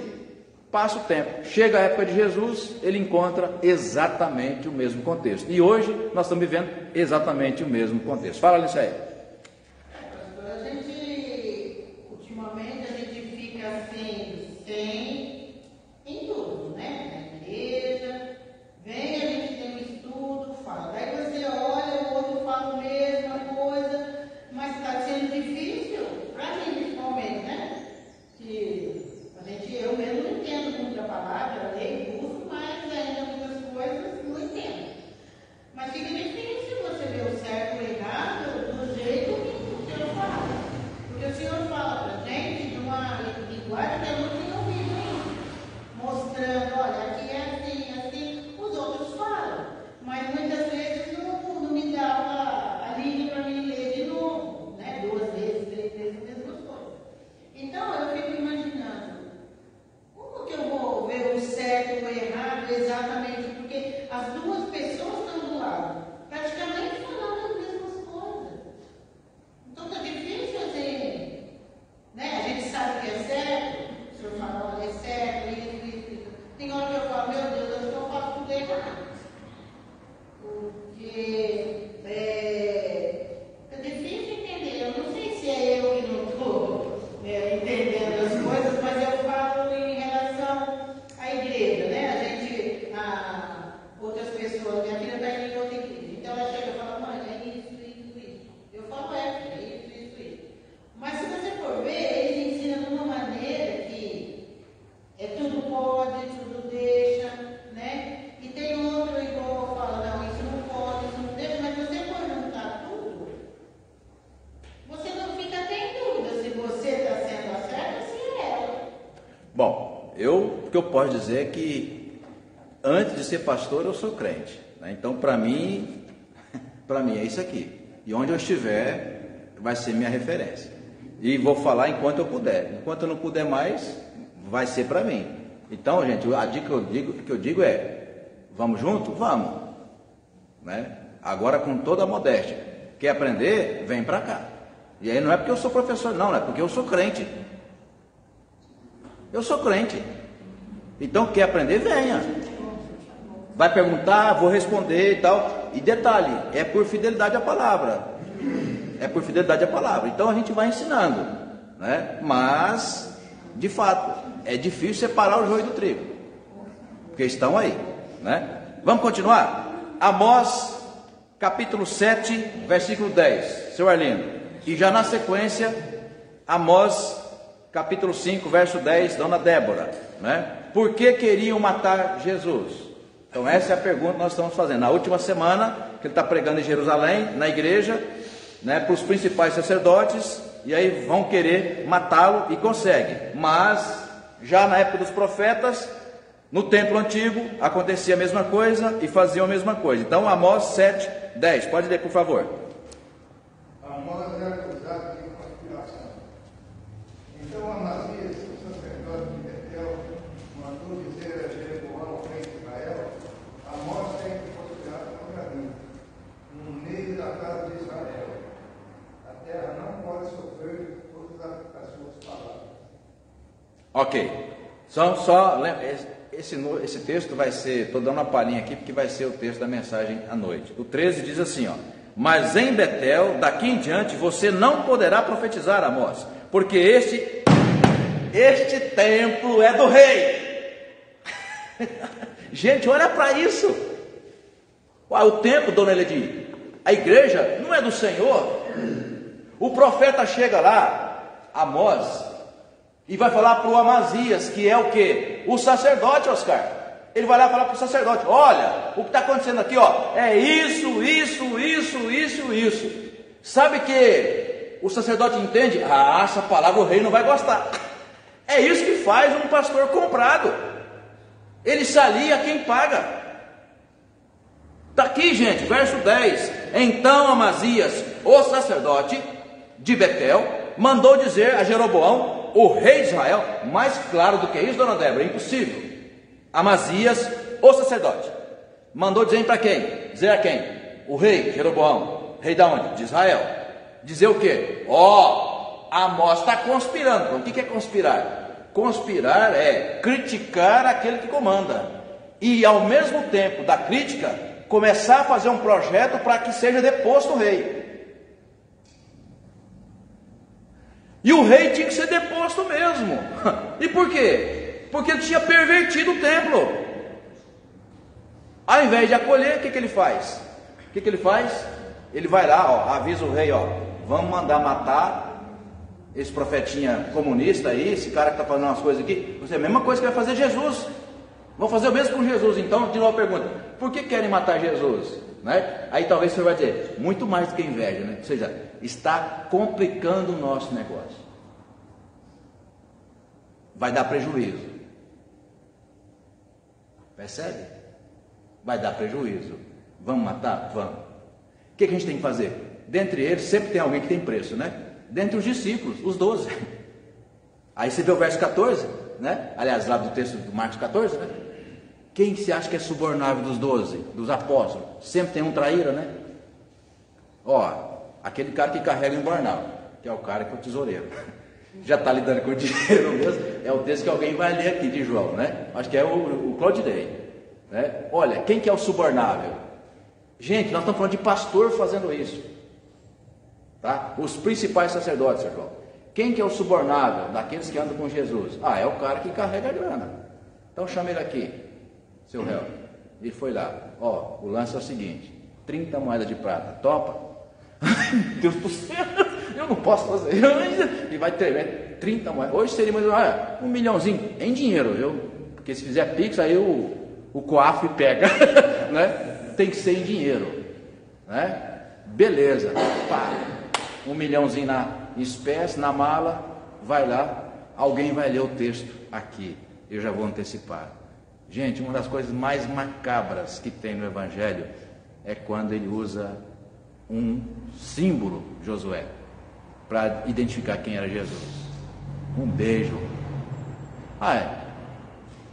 A: passa o tempo. Chega a época de Jesus, ele encontra exatamente o mesmo contexto. E hoje nós estamos vivendo exatamente o mesmo contexto. Fala, Alice.
F: Ultimamente a gente fica assim, sem em tudo, né? Na igreja, vem, a gente tem um estudo, fala. Daí você olha, o outro fala a mesma coisa, mas está sendo difícil, para mim principalmente, né? Eu mesmo não entendo muito a palavra, leio, busco, mas ainda muitas coisas não entendo. Mas fica difícil você ver o certo e o errado do jeito que o Senhor fala. Porque o Senhor fala para a gente numa linguagem que eu não tinha ouvido ainda, mostrando, olha, aqui é assim, os outros falam. Mas muitas vezes não me dava a língua para mim ler de novo, né? 2 vezes, 3 vezes, a mesma coisa. Então eu fico imaginando, como que eu vou ver o certo e o errado exatamente? Porque as duas pessoas estão do lado, praticamente falando as mesmas coisas. Então está difícil assim, né? A gente sabe que é certo, o senhor fala, olha, é certo, isso. Tem hora que eu falo, meu Deus, eu estou falando tudo errado. Porque é difícil entender. Eu não sei se é eu que não estou entendendo as coisas, mas eu falo em relação à igreja, né? Outras pessoas, minha filha está indo em outra igreja, então ela chega e fala, mãe, é isso. Eu falo, é isso. Mas se você for ver, eles ensinam de uma maneira que tudo pode, tudo deixa, né? E tem outro igual fala, não, isso não pode, isso não deixa, mas você for juntar tudo, você não fica até em dúvida se você está sendo a certa ou se é ela.
A: Bom, o que eu posso dizer é que antes de ser pastor eu sou crente, né? Então para mim é isso aqui. E onde eu estiver vai ser minha referência. E vou falar enquanto eu puder. Enquanto eu não puder mais, vai ser para mim. Então, gente, a dica que eu digo é: vamos junto? Vamos, né? Agora com toda a modéstia. Quer aprender? Vem para cá. E aí não é porque eu sou professor, não, é porque eu sou crente. Eu sou crente. Então, quer aprender? Venha. Vai perguntar, vou responder e tal. E detalhe, é por fidelidade à palavra. É por fidelidade à palavra. Então a gente vai ensinando, né? Mas, de fato, é difícil separar o joio do trigo. Porque estão aí, né? Vamos continuar? Amós, capítulo 7, versículo 10. Seu Arlindo. E já na sequência, Amós, capítulo 5, verso 10, Dona Débora, né? Por que queriam matar Jesus? Então essa é a pergunta que nós estamos fazendo. Na última semana, que ele está pregando em Jerusalém, na igreja, né, para os principais sacerdotes, e aí vão querer matá-lo e conseguem. Mas, já na época dos profetas, no templo antigo, acontecia a mesma coisa e faziam a mesma coisa. Então, Amós 7, 10. Pode ler, por favor.
C: Amós era acusado de conspiração. Então, Amazias, o sacerdote de Betel, mandou dizer a Jeroboão, rei de Israel: Amós tem conspirado contra mim, no meio da casa de Israel. A terra não pode sofrer todas as suas palavras.
A: Ok. Esse texto vai ser, estou dando uma palhinha aqui, porque vai ser o texto da mensagem à noite. O 13 diz assim, ó: mas em Betel, daqui em diante, você não poderá profetizar, Amós, porque este templo é do rei. Gente, olha para isso. O templo, dona Eledi, a igreja não é do Senhor. O profeta chega lá, Amós, e vai falar para o Amazias, que é o quê? O sacerdote, Oscar. Ele vai lá falar para o sacerdote: olha, o que está acontecendo aqui, ó, é isso. Sabe que o sacerdote entende? Ah, essa palavra o rei não vai gostar. É isso que faz um pastor comprado. Ele se alia a quem paga. Está aqui, gente, verso 10. Então Amazias, o sacerdote de Betel, mandou dizer a Jeroboão, o rei de Israel. Mais claro do que isso, dona Débora, é impossível. Amazias, o sacerdote, mandou dizer para quem? Dizer a quem? O rei Jeroboão. Rei da onde? De Israel. Dizer o quê? Amós está conspirando. O que é conspirar? Conspirar é criticar aquele que comanda, e ao mesmo tempo da crítica, começar a fazer um projeto para que seja deposto o rei. E o rei tinha que ser deposto mesmo. E por quê? Porque ele tinha pervertido o templo. Ao invés de acolher, o que ele faz? Ele vai lá, avisa o rei, vamos mandar matar esse profetinha comunista aí, esse cara que está fazendo umas coisas aqui. Você é a mesma coisa que vai fazer Jesus. Vão fazer o mesmo com Jesus. Então, de novo a pergunta: por que querem matar Jesus? Né? Aí talvez você vai dizer, muito mais do que inveja, né? Ou seja, está complicando o nosso negócio. Vai dar prejuízo. Percebe? Vai dar prejuízo. Vamos matar? Vamos. O que a gente tem que fazer? Dentre eles sempre tem alguém que tem preço, né? Dentre os discípulos, os 12. Aí você vê o verso 14, né? Aliás, lá do texto do Marcos 14, né? Quem se acha que é subornável dos 12, dos apóstolos? Sempre tem um traíra, né? Aquele cara que carrega um bornal, que é o cara que é o tesoureiro. Já está lidando com o dinheiro mesmo. É o texto que alguém vai ler aqui de João, né? Acho que é o Claudinei, né? Olha, quem que é o subornável? Gente, nós estamos falando de pastor fazendo isso, tá? Os principais sacerdotes, irmão. Quem que é o subornável daqueles que andam com Jesus? É o cara que carrega a grana. Então chama ele aqui, seu réu. Ele foi lá. O lance é o seguinte: 30 moedas de prata, topa? Deus do céu, eu não posso fazer. E vai tremer 30 moedas. Hoje seria mais $1 milhãozinho em dinheiro, porque se fizer Pix, aí o COAF pega, né? Tem que ser em dinheiro, né? Beleza, pá, $1 milhãozinho em espécie, na mala, vai lá, alguém vai ler o texto aqui, eu já vou antecipar. Gente, uma das coisas mais macabras que tem no Evangelho é quando ele usa um símbolo, Josué, para identificar quem era Jesus. Um beijo.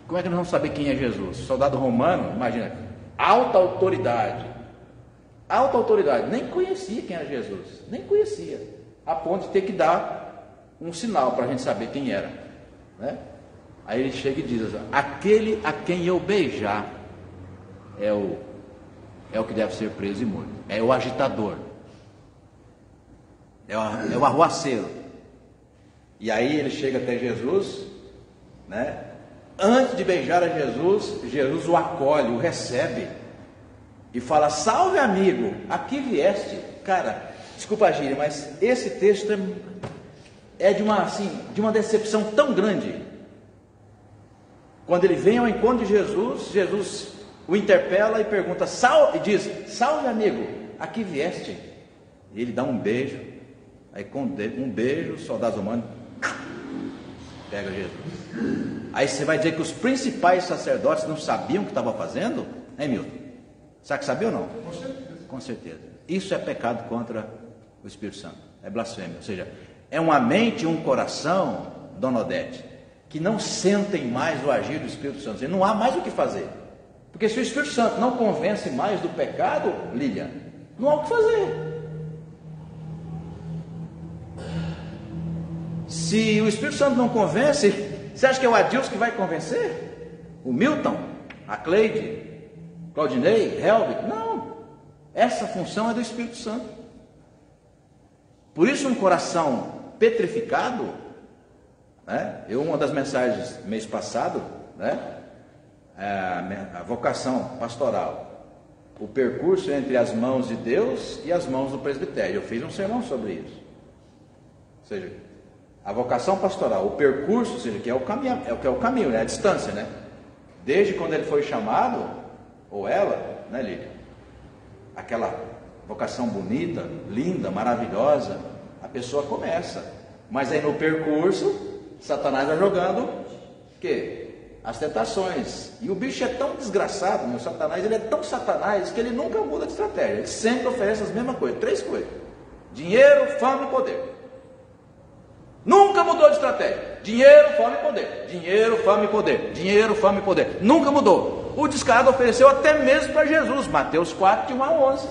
A: Como é que nós vamos saber quem é Jesus? Soldado romano, imagina, alta autoridade, nem conhecia quem era Jesus, nem conhecia, a ponto de ter que dar um sinal para a gente saber quem era, né? Aí ele chega e diz assim: aquele a quem eu beijar é o que deve ser preso e morto, é o agitador, é o arruaceiro. E aí ele chega até Jesus, né? Antes de beijar a Jesus, Jesus o acolhe, o recebe e fala: salve amigo, aqui vieste. Cara, desculpa a gíria, mas esse texto é de uma decepção tão grande. Quando ele vem ao encontro de Jesus, Jesus o interpela e pergunta, e diz: salve amigo, aqui vieste. E ele dá um beijo. Aí com um beijo, os soldados romanos pega Jesus. Aí você vai dizer que os principais sacerdotes não sabiam o que estavam fazendo? Milton? Será que sabia ou não?
C: Com certeza.
A: Com certeza. Isso é pecado contra o Espírito Santo. É blasfêmia. Ou seja, é uma mente e um coração, dona Odete, que não sentem mais o agir do Espírito Santo. Não há mais o que fazer. Porque se o Espírito Santo não convence mais do pecado, Lília, não há o que fazer. Se o Espírito Santo não convence, você acha que é o Adilson que vai convencer? O Milton? A Cleide? Claudinei? Helvig? Não. Essa função é do Espírito Santo. Por isso um coração petrificado, né? Uma das mensagens mês passado, né? A vocação pastoral, o percurso entre as mãos de Deus e as mãos do presbitério. Eu fiz um sermão sobre isso. Ou seja, a vocação pastoral, o percurso, ou seja, que é o caminho, né? A distância, né? Desde quando ele foi chamado, ou ela, né, Lídia? Aquela vocação bonita, linda, maravilhosa, a pessoa começa. Mas aí no percurso, Satanás vai jogando o quê? As tentações. E o bicho é tão desgraçado, meu Satanás, ele é tão Satanás que ele nunca muda de estratégia. Ele sempre oferece as mesmas coisas, 3 coisas: dinheiro, fama e poder. Nunca mudou de estratégia. Dinheiro, fama e poder. Dinheiro, fama e poder. Dinheiro, fama e poder. Nunca mudou. O descarado ofereceu até mesmo para Jesus. Mateus 4, de 1 a 11.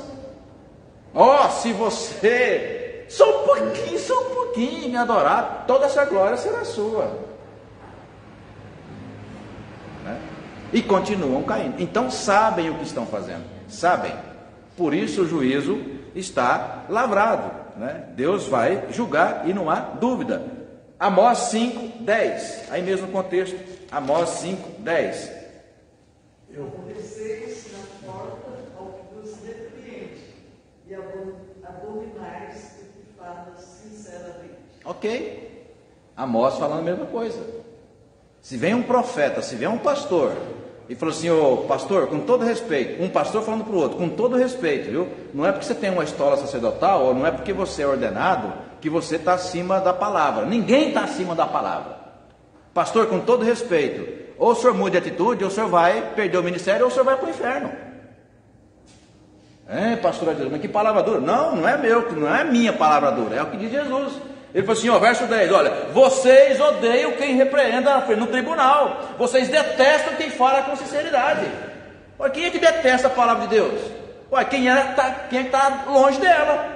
A: Ó, se você só um pouquinho me adorar, toda essa glória será sua. Né? E continuam caindo. Então sabem o que estão fazendo. Sabem. Por isso o juízo está lavrado. Né? Deus vai julgar e não há dúvida. Amós 5, 10. Aí mesmo contexto. Amós 5, 10.
I: Obedeceis na porta ao que vos repreende, e abominais o que falas sinceramente.
A: Ok. Amós falando a mesma coisa. Se vem um profeta, se vem um pastor, e falou assim: ô pastor, com todo respeito, um pastor falando para o outro, com todo respeito, viu? Não é porque você tem uma estola sacerdotal, ou não é porque você é ordenado, que você está acima da palavra. Ninguém está acima da palavra. Pastor, com todo respeito, ou o senhor muda de atitude, ou o senhor vai perder o ministério, ou o senhor vai para o inferno. Pastor, mas que palavra dura? Não, não é meu, não é minha palavra dura, é o que diz Jesus. Ele falou assim, ó, verso 10, olha: vocês odeiam quem repreenda no tribunal, vocês detestam quem fala com sinceridade. Olha, quem é que detesta a palavra de Deus? Olha, quem está longe dela.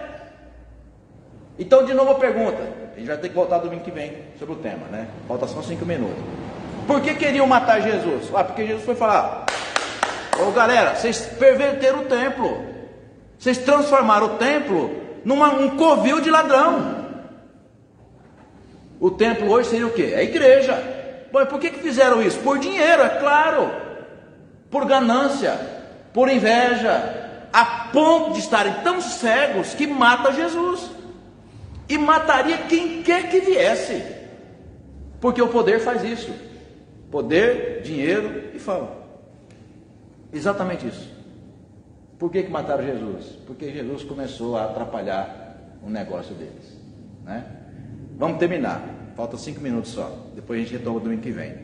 A: Então, de novo a pergunta, a gente vai ter que voltar domingo que vem sobre o tema, né? Falta só 5 minutos. Por que queriam matar Jesus? Porque Jesus foi falar: ô galera, vocês perverteram o templo, vocês transformaram o templo num covil de ladrão. O templo hoje seria o quê? É a igreja. Bom, e por que fizeram isso? Por dinheiro, é claro. Por ganância, por inveja, a ponto de estarem tão cegos que mata Jesus. E mataria quem quer que viesse. Porque o poder faz isso. Poder, dinheiro e fama. Exatamente isso. Por que mataram Jesus? Porque Jesus começou a atrapalhar o negócio deles, né? Vamos terminar, falta 5 minutos só, depois a gente retoma domingo que vem.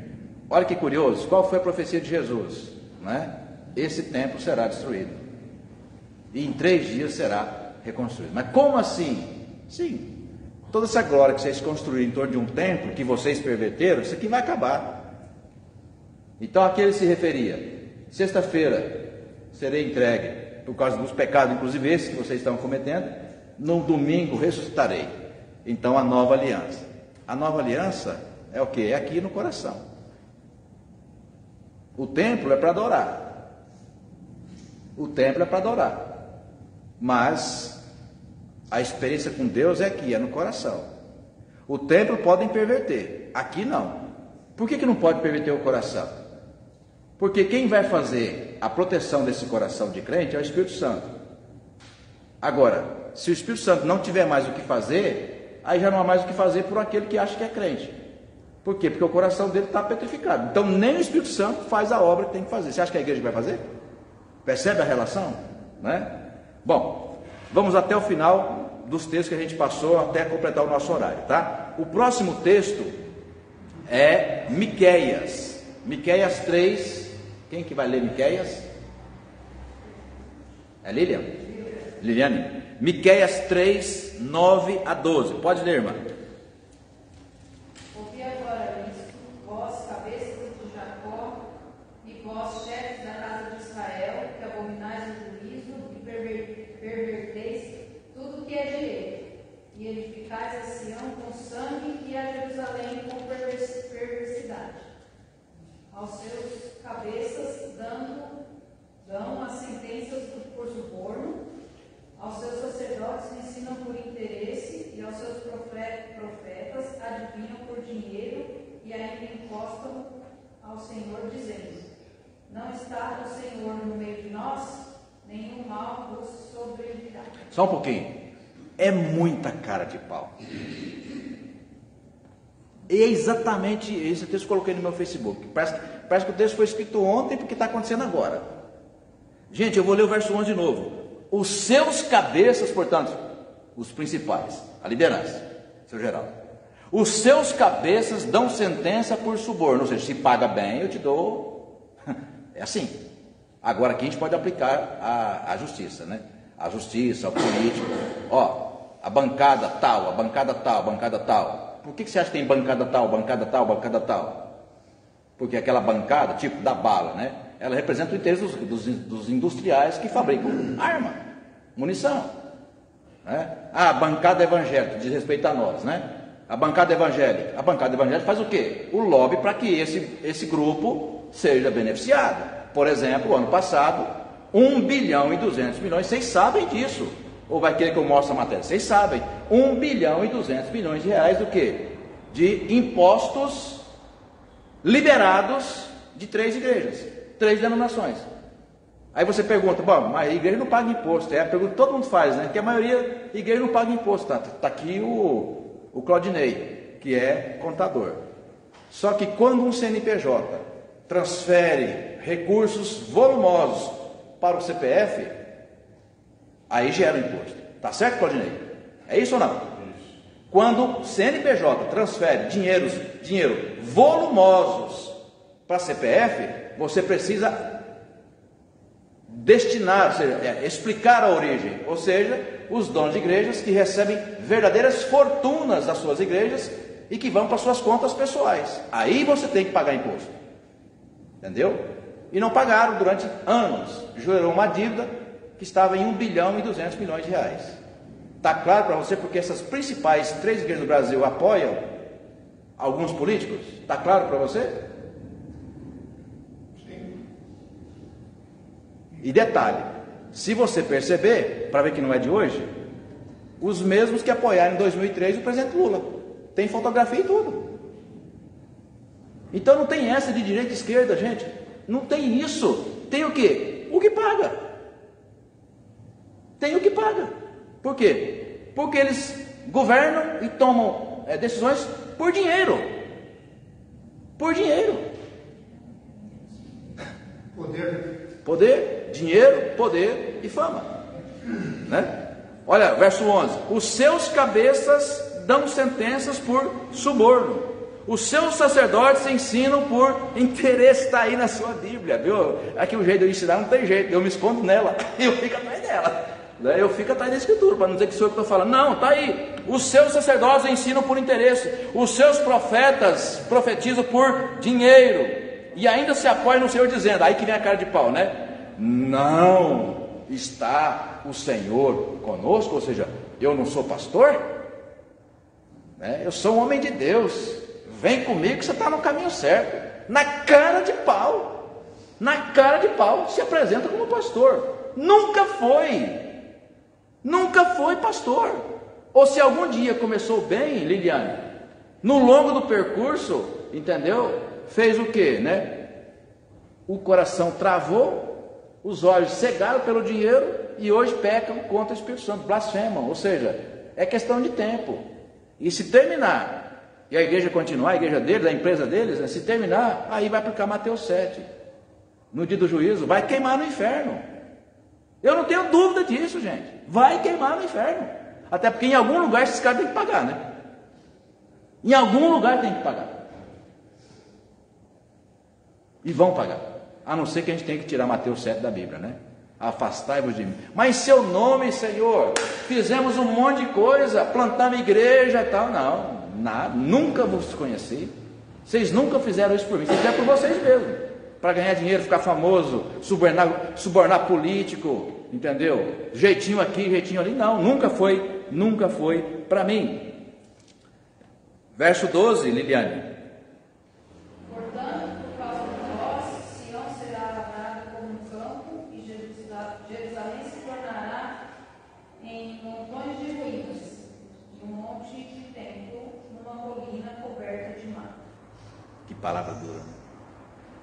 A: Olha que curioso, qual foi a profecia de Jesus? Né? Esse templo será destruído, e em 3 dias será reconstruído. Mas como assim? Sim, toda essa glória que vocês construíram em torno de um templo, que vocês perverteram, isso aqui vai acabar. Então a que ele se referia? Sexta-feira serei entregue, por causa dos pecados, inclusive esses que vocês estão cometendo. No domingo ressuscitarei. Então a nova aliança. A nova aliança é o que? É aqui no coração. O templo é para adorar. O templo é para adorar. Mas a experiência com Deus é aqui, é no coração. O templo podem perverter, aqui não. Por que não pode perverter o coração? Porque quem vai fazer a proteção desse coração de crente é o Espírito Santo. Agora, se o Espírito Santo não tiver mais o que fazer, aí já não há mais o que fazer por aquele que acha que é crente. Por quê? Porque o coração dele está petrificado. Então nem o Espírito Santo faz a obra que tem que fazer. Você acha que a igreja vai fazer? Percebe a relação? Né? Bom, vamos até o final dos textos que a gente passou até completar o nosso horário, tá? O próximo texto é Miqueias. Miqueias 3. Quem que vai ler Miqueias? É Lilian? Liliane? Miqueias 3, 9 a 12. Pode ler, irmã.
F: Ouvi agora isto, vós, cabeças de Jacó, e vós, chefes da casa de Israel, que abominais o juízo e perverteis tudo que é direito, e edificais a Sião com sangue e a Jerusalém com perversidade. Aos seus cabeças dão as sentenças por suborno, aos seus sacerdotes ensinam por interesse, e aos seus profetas adivinham por dinheiro, e ainda encostam ao Senhor, dizendo: não está o Senhor no meio de nós, nenhum mal vos sobrevirá.
A: Só um pouquinho. É muita cara de pau. E é exatamente esse texto que eu coloquei no meu Facebook. Parece que o texto foi escrito ontem, porque está acontecendo agora. Gente, eu vou ler o verso 11 de novo. Os seus cabeças, portanto, os principais, a liderança, seu geral. Os seus cabeças dão sentença por suborno, ou seja, se paga bem, eu te dou. É assim. Agora aqui a gente pode aplicar a justiça, né? A justiça, o político. Ó, a bancada tal, a bancada tal, a bancada tal. Por que você acha que tem bancada tal, bancada tal, bancada tal? Porque aquela bancada, tipo da bala, né? Ela representa o interesse dos industriais que fabricam arma, munição, né? A bancada evangélica diz respeito a nós, né? A bancada evangélica faz o quê? O lobby para que esse grupo seja beneficiado. Por exemplo, ano passado, 1 bilhão e 200 milhões, vocês sabem disso. Ou vai querer que eu mostre a matéria? Vocês sabem. 1 bilhão e 200 milhões de reais do quê? De impostos liberados de 3 igrejas, 3 denominações. Aí você pergunta, bom, mas a igreja não paga imposto. É a pergunta que todo mundo faz, né? Porque a maioria da igreja não paga imposto. Está aqui o Claudinei, que é contador. Só que quando um CNPJ transfere recursos volumosos para o CPF, aí gera o imposto. Tá certo, Claudinei? É isso ou não? Quando o CNPJ transfere dinheiro volumosos para CPF, você precisa destinar, ou seja, explicar a origem, ou seja, os donos de igrejas que recebem verdadeiras fortunas das suas igrejas e que vão para suas contas pessoais. Aí você tem que pagar imposto. Entendeu? E não pagaram durante anos. Gerou uma dívida que estava em 1 bilhão e 200 milhões de reais. Está claro para você porque essas principais 3 igrejas do Brasil apoiam alguns políticos? Está claro para você? E detalhe, se você perceber, para ver que não é de hoje, os mesmos que apoiaram em 2003 o presidente Lula. Tem fotografia e tudo. Então não tem essa de direita e esquerda, gente. Não tem isso. Tem o quê? O que paga. Tem o que paga. Por quê? Porque eles governam e tomam decisões por dinheiro. Por dinheiro. Poder, dinheiro, poder e fama, né? Olha, verso 11: os seus cabeças dão sentenças por suborno, os seus sacerdotes ensinam por interesse. Está aí na sua Bíblia, viu? Aqui o jeito de eu ensinar não tem jeito, eu me escondo nela, eu fico atrás dela, né? Eu fico atrás da escritura, para não dizer que sou eu que estou falando. Não, está aí. Os seus sacerdotes ensinam por interesse, os seus profetas profetizam por dinheiro, e ainda se apoia no Senhor dizendo, aí que vem a cara de pau, né? Não está o Senhor conosco, ou seja, eu não sou pastor, né? Eu sou um homem de Deus, vem comigo que você está no caminho certo. Na cara de pau, se apresenta como pastor. Nunca foi pastor. Ou se algum dia começou bem, Liliane, no longo do percurso, entendeu? Fez o quê, né? O coração travou, os olhos cegaram pelo dinheiro e hoje pecam contra o Espírito Santo, blasfemam. Ou seja, é questão de tempo. E se terminar, e a igreja continuar, a igreja deles, a empresa deles, né? Se terminar, aí vai aplicar Mateus 7. No dia do juízo, vai queimar no inferno. Eu não tenho dúvida disso, gente. Vai queimar no inferno. Até porque em algum lugar esses caras têm que pagar, né? Em algum lugar tem que pagar. E vão pagar. A não ser que a gente tenha que tirar Mateus 7 da Bíblia, né? Afastai-vos de mim. Mas seu nome, Senhor, fizemos um monte de coisa, plantamos igreja e tal. Não, nada, nunca vos conheci. Vocês nunca fizeram isso por mim. Vocês fizeram por vocês mesmos. Para ganhar dinheiro, ficar famoso, subornar político, entendeu? Jeitinho aqui, jeitinho ali. Não, nunca foi para mim. Verso 12, Liliane.
F: Portanto, por causa de vós, Sião será lavrada como um campo, e Jerusalém se tornará em montões de ruínas, de um monte de templo, numa colina coberta de mar.
A: Que palavra dura.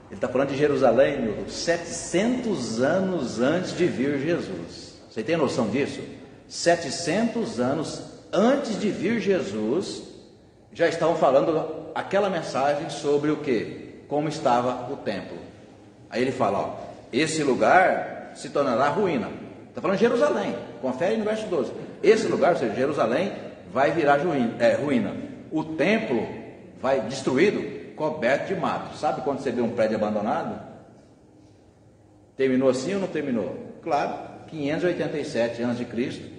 A: Ele está falando de Jerusalém, meu Deus, 700 anos antes de vir Jesus. Você tem noção disso? 700 anos antes de vir Jesus, já estavam falando aquela mensagem sobre o que? Como estava o templo. Aí ele fala, ó, esse lugar se tornará ruína. Está falando de Jerusalém, confere no verso 12. Esse lugar, ou seja, Jerusalém, vai virar ruína. o templo vai destruído, coberto de mato. Sabe quando você vê um prédio abandonado? Terminou assim ou não terminou? Claro, 587 a.C.,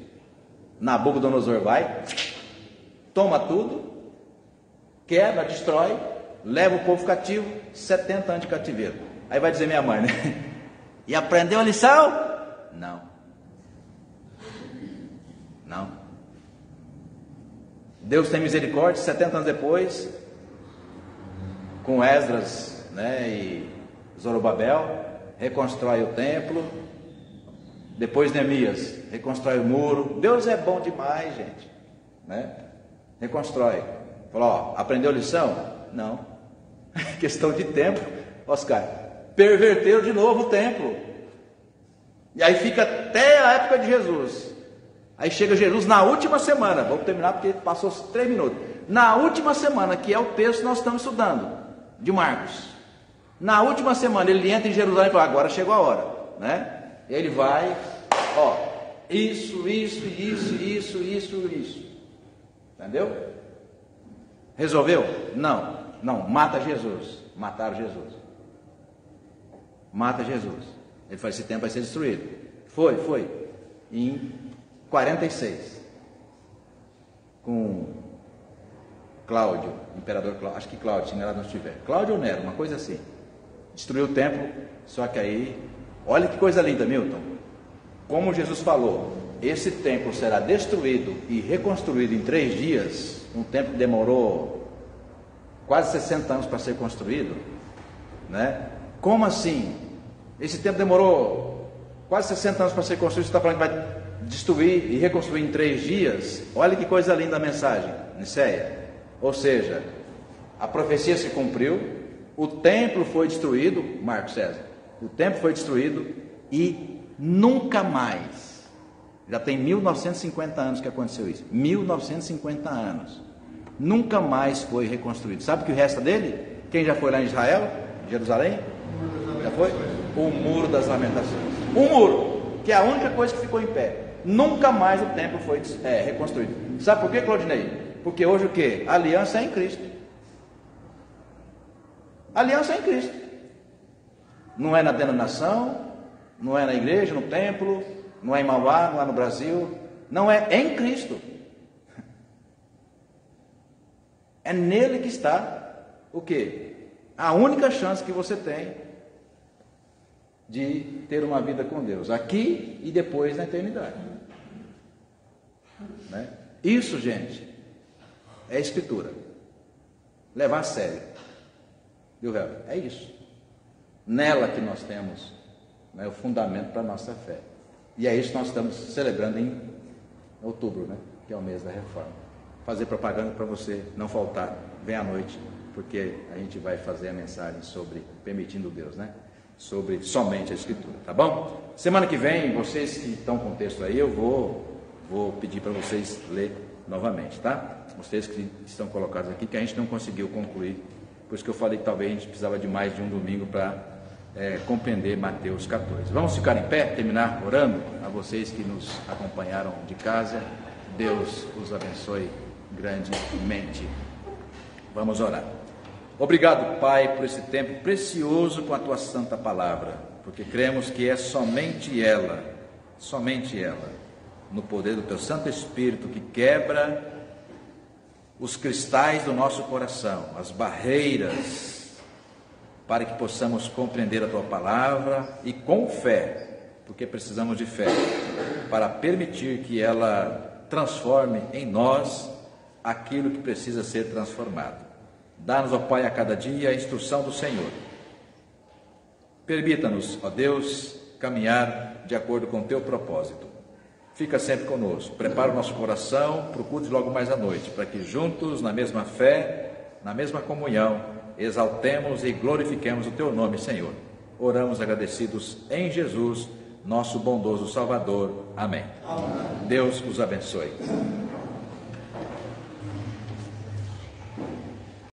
A: Nabucodonosor vai, toma tudo, quebra, destrói, leva o povo cativo, 70 anos de cativeiro. Aí vai dizer minha mãe, né? E aprendeu a lição? Não. Não. Deus tem misericórdia, 70 anos depois, com Esdras, né, e Zorobabel, reconstrói o templo. Depois Neemias reconstrói o muro. Deus é bom demais, gente, né? Reconstrói. Falou, ó, aprendeu a lição? Não. Questão de tempo, Oscar. Perverteram de novo o templo. E aí fica até a época de Jesus. Aí chega Jesus na última semana. Vamos terminar porque passou 3 minutos. Na última semana, que é o texto que nós estamos estudando, de Marcos. Na última semana ele entra em Jerusalém e fala, agora chegou a hora, né? E ele vai, ó, isso. Entendeu? Resolveu? Não, mata Jesus. Mataram Jesus. Mata Jesus. Ele falou, esse templo vai ser destruído. Foi. Em 46. Com Cláudio, imperador Cláudio, acho que Cláudio, se enganado não estiver. Cláudio ou Nero, uma coisa assim. Destruiu o templo, só que aí, olha que coisa linda, Milton. Como Jesus falou, esse templo será destruído e reconstruído em 3 dias, um templo que demorou quase 60 anos para ser construído, né? Como assim? Esse templo demorou quase 60 anos para ser construído, você está falando que vai destruir e reconstruir em 3 dias? Olha que coisa linda a mensagem, Niceia. Ou seja, a profecia se cumpriu, o templo foi destruído, Marcos César, o templo foi destruído e nunca mais, já tem 1950 anos que aconteceu isso, 1950 anos, nunca mais foi reconstruído. Sabe o que resta dele? Quem já foi lá em Israel, Jerusalém? Já foi? O Muro das Lamentações. Um muro, que é a única coisa que ficou em pé. Nunca mais o templo foi reconstruído. Sabe por quê, Claudinei? Porque hoje o quê? A aliança é em Cristo. A aliança é em Cristo. Não é na denominação, não é na igreja, no templo, não é em Mauá, não é no Brasil. Não é em Cristo. É nele que está o quê? A única chance que você tem de ter uma vida com Deus, aqui e depois na eternidade, né? Isso, gente, é Escritura. Levar a sério, viu, Rev? É isso. Nela que nós temos, né, o fundamento para a nossa fé. E é isso que nós estamos celebrando em outubro, né, que é o mês da reforma. Fazer propaganda para você não faltar. Vem à noite, porque a gente vai fazer a mensagem sobre permitindo Deus, né? Sobre somente a Escritura, tá bom? Semana que vem, vocês que estão com o texto aí, eu vou pedir para vocês ler novamente, tá? Os textos que estão colocados aqui, que a gente não conseguiu concluir, por isso que eu falei que talvez a gente precisava de mais de um domingo para compreender Mateus 14. Vamos ficar em pé, terminar orando a vocês que nos acompanharam de casa. Deus os abençoe grandemente. Vamos orar. Obrigado, Pai, por esse tempo precioso com a Tua Santa Palavra, porque cremos que é somente ela, no poder do Teu Santo Espírito, que quebra os cristais do nosso coração, as barreiras, para que possamos compreender a Tua Palavra e com fé, porque precisamos de fé, para permitir que ela transforme em nós aquilo que precisa ser transformado. Dá-nos, ó Pai, a cada dia a instrução do Senhor. Permita-nos, ó Deus, caminhar de acordo com o Teu propósito. Fica sempre conosco. Prepara o nosso coração para o culto de logo mais à noite, para que juntos, na mesma fé, na mesma comunhão, exaltemos e glorifiquemos o Teu nome, Senhor. Oramos agradecidos em Jesus, nosso bondoso Salvador. Amém. Deus os abençoe.